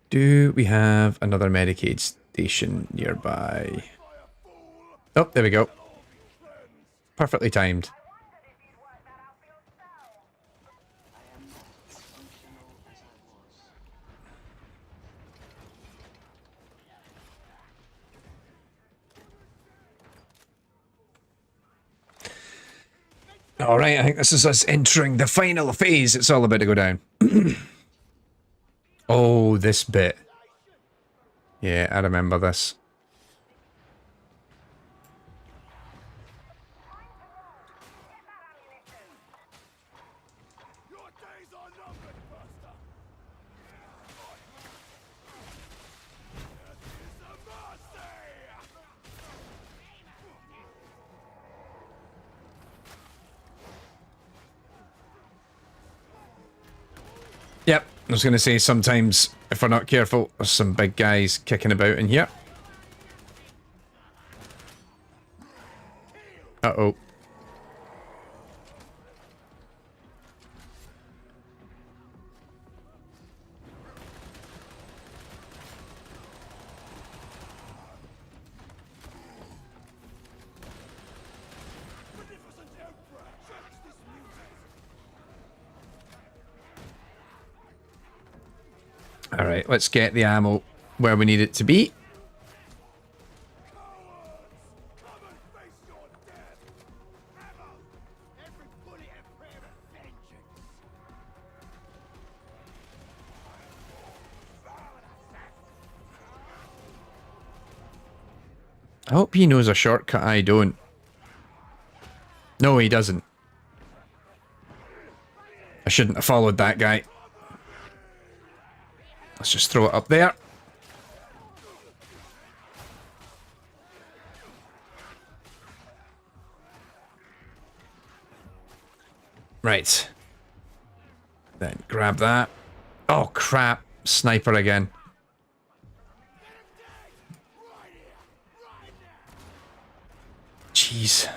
Do we have another Medicaid station nearby? Oh, there we go. Perfectly timed. Alright, I think this is us entering the final phase. It's all about to go down. Oh, this bit. Yeah, I remember this. Your days are numbered, Buster. This is a mercy. Yep, I was going to say sometimes if we're not careful, there's some big guys kicking about in here. Uh-oh. Magnificent Emperor, cherish this music. Alright, let's get the ammo where we need it to be. I hope he knows a shortcut I don't. No, he doesn't. I shouldn't have followed that guy. Let's just throw it up there. Right. Then grab that. Oh, crap. Sniper again. Jeez.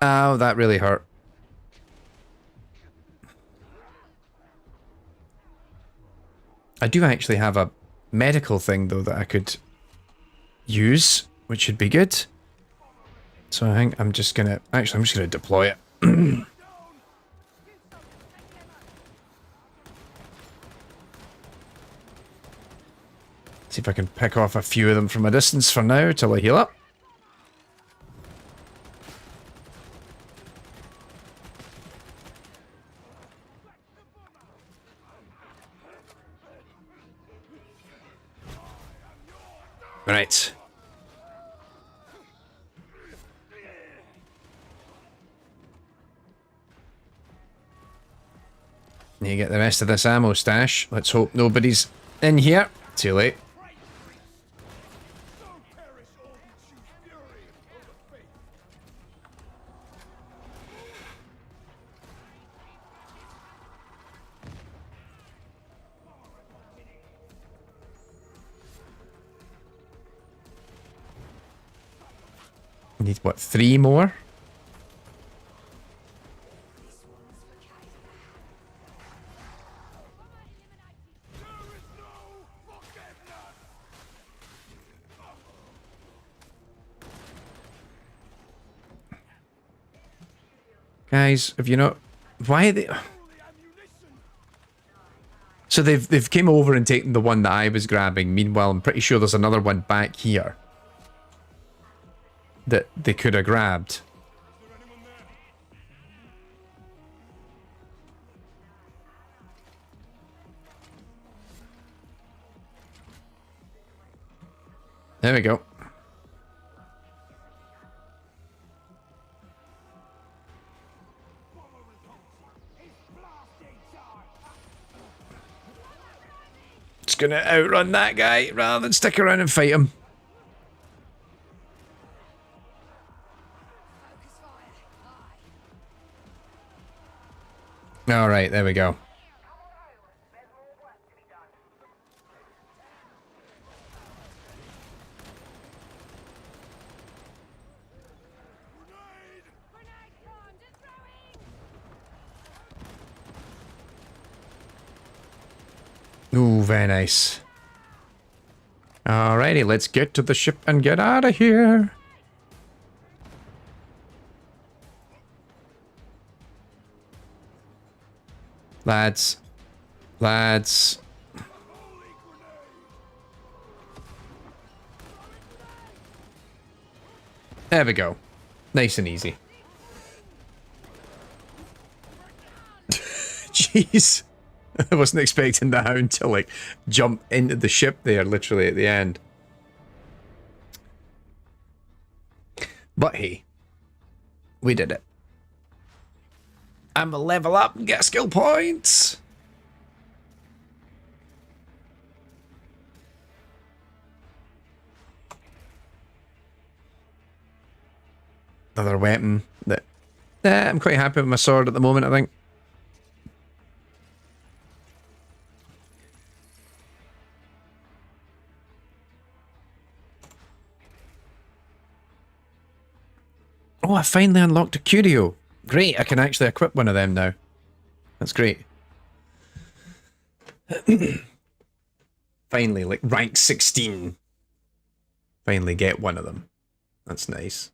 Ow, that really hurt. I do actually have a medical thing, though, that I could use, which should be good. So I think I'm just gonna... Actually, I'm just gonna deploy it. See if I can pick off a few of them from a distance for now till I heal up. Right. You get the rest of this ammo stash. Let's hope nobody's in here. Too late. Need, what, 3 more? Guys, have you not... Why are they... So they've came over and taken the one that I was grabbing. Meanwhile, I'm pretty sure there's another one back here that they could have grabbed. There we go. Just gonna outrun that guy rather than stick around and fight him. All right, there we go. Ooh, very nice. Alrighty, let's get to the ship and get out of here. Lads. Lads. There we go. Nice and easy. Jeez. I wasn't expecting the hound to, like, jump into the ship there, literally, at the end. But hey. We did it. I'm gonna level up and get skill points. Another weapon that... I'm quite happy with my sword at the moment, I think. Oh, I finally unlocked a curio. Great, I can actually equip one of them now. That's great. Finally, like, rank 16. Finally get one of them. That's nice.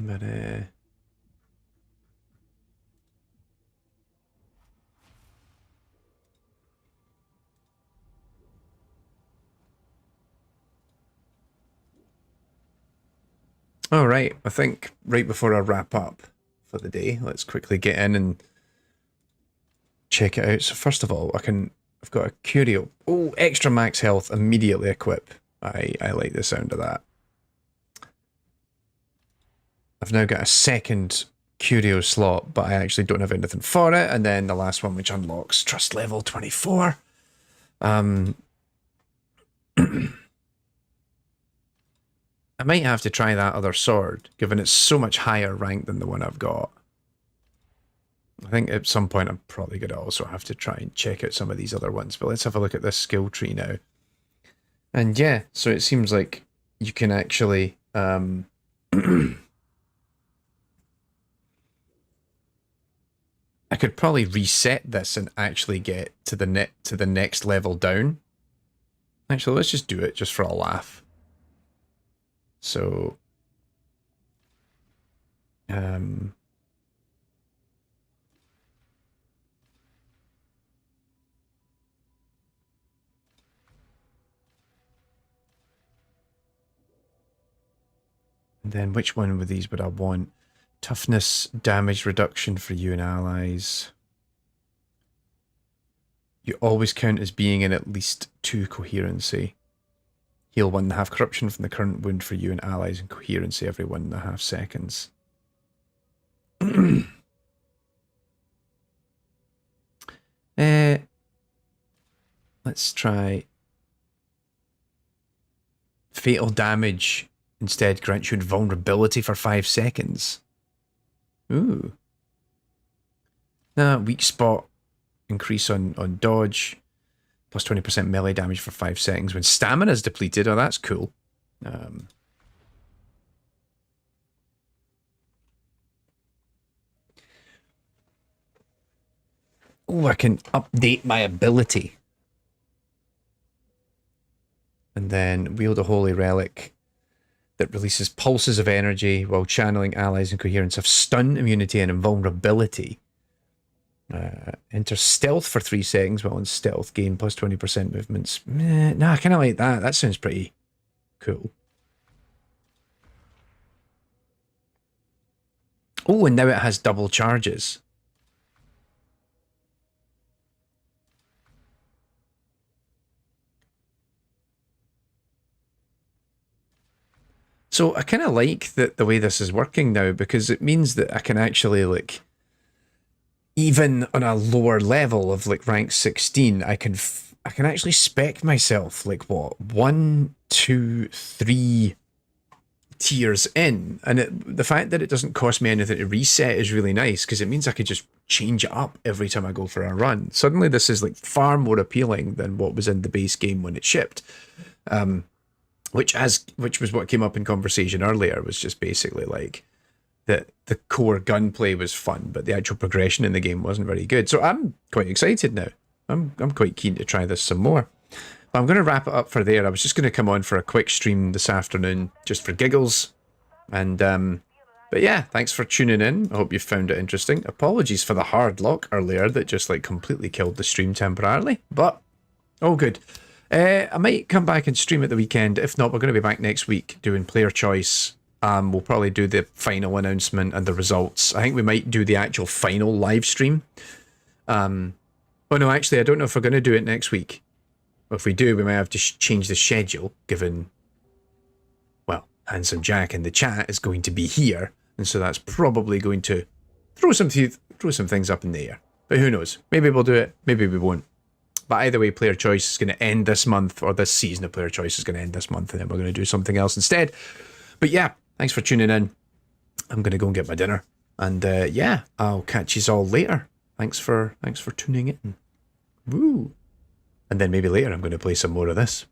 But all right, I think right before I wrap up for the day, let's quickly get in and check it out. So first of all, I've got a curio. Oh, extra max health, immediately equip. I like the sound of that. I've now got a second curio slot, but I actually don't have anything for it. And then the last one, which unlocks trust level 24. I might have to try that other sword, given it's so much higher rank than the one I've got. I think at some point I'm probably going to also have to try and check out some of these other ones. But let's have a look at this skill tree now. And yeah, so it seems like you can actually... I could probably reset this and actually get to the next level down. Actually, let's just do it just for a laugh. So, and then which one of these would I want? Toughness, damage reduction for you and allies. You always count as being in at least 2 coherency. Heal 1.5 corruption from the current wound for you and allies, and coherency every 1.5 seconds. Let's try fatal damage instead grants you invulnerability for 5 seconds. Ooh. Weak spot increase on dodge. Plus 20% melee damage for 5 seconds when stamina is depleted. Oh, that's cool. Oh, I can update my ability. And then wield a holy relic that releases pulses of energy while channeling allies and coherence, have stun, immunity, and invulnerability. Enter stealth for 3 seconds while on stealth, gain plus 20% movements. Nah, I kind of like that. That sounds pretty cool. Oh, and now it has double charges. So I kind of like the way this is working now, because it means that I can actually, like, even on a lower level of like rank 16, I can actually spec myself like what 1, 2, 3 tiers in, and the fact that it doesn't cost me anything to reset is really nice, because it means I could just change it up every time I go for a run. Suddenly this is like far more appealing than what was in the base game when it shipped. Which was what came up in conversation earlier, was just basically like that the core gunplay was fun, but the actual progression in the game wasn't very good. So I'm quite excited now. I'm quite keen to try this some more. But I'm going to wrap it up for there. I was just going to come on for a quick stream this afternoon, just for giggles. And but yeah, thanks for tuning in. I hope you found it interesting. Apologies for the hard lock earlier that just like completely killed the stream temporarily, but all good. I might come back and stream at the weekend. If not, we're going to be back next week doing player choice. We'll probably do the final announcement and the results. I think we might do the actual final live stream. Oh no, actually, I don't know if we're going to do it next week. If we do, we might have to change the schedule, given, well, Handsome Jack in the chat is going to be here, and so that's probably going to throw some things up in the air. But who knows? Maybe we'll do it, maybe we won't. But either way, Player Choice is going to end this month, or this season of Player Choice is going to end this month, and then we're going to do something else instead. But yeah, thanks for tuning in. I'm going to go and get my dinner. And yeah, I'll catch you all later. Thanks for tuning in. Woo. And then maybe later I'm going to play some more of this.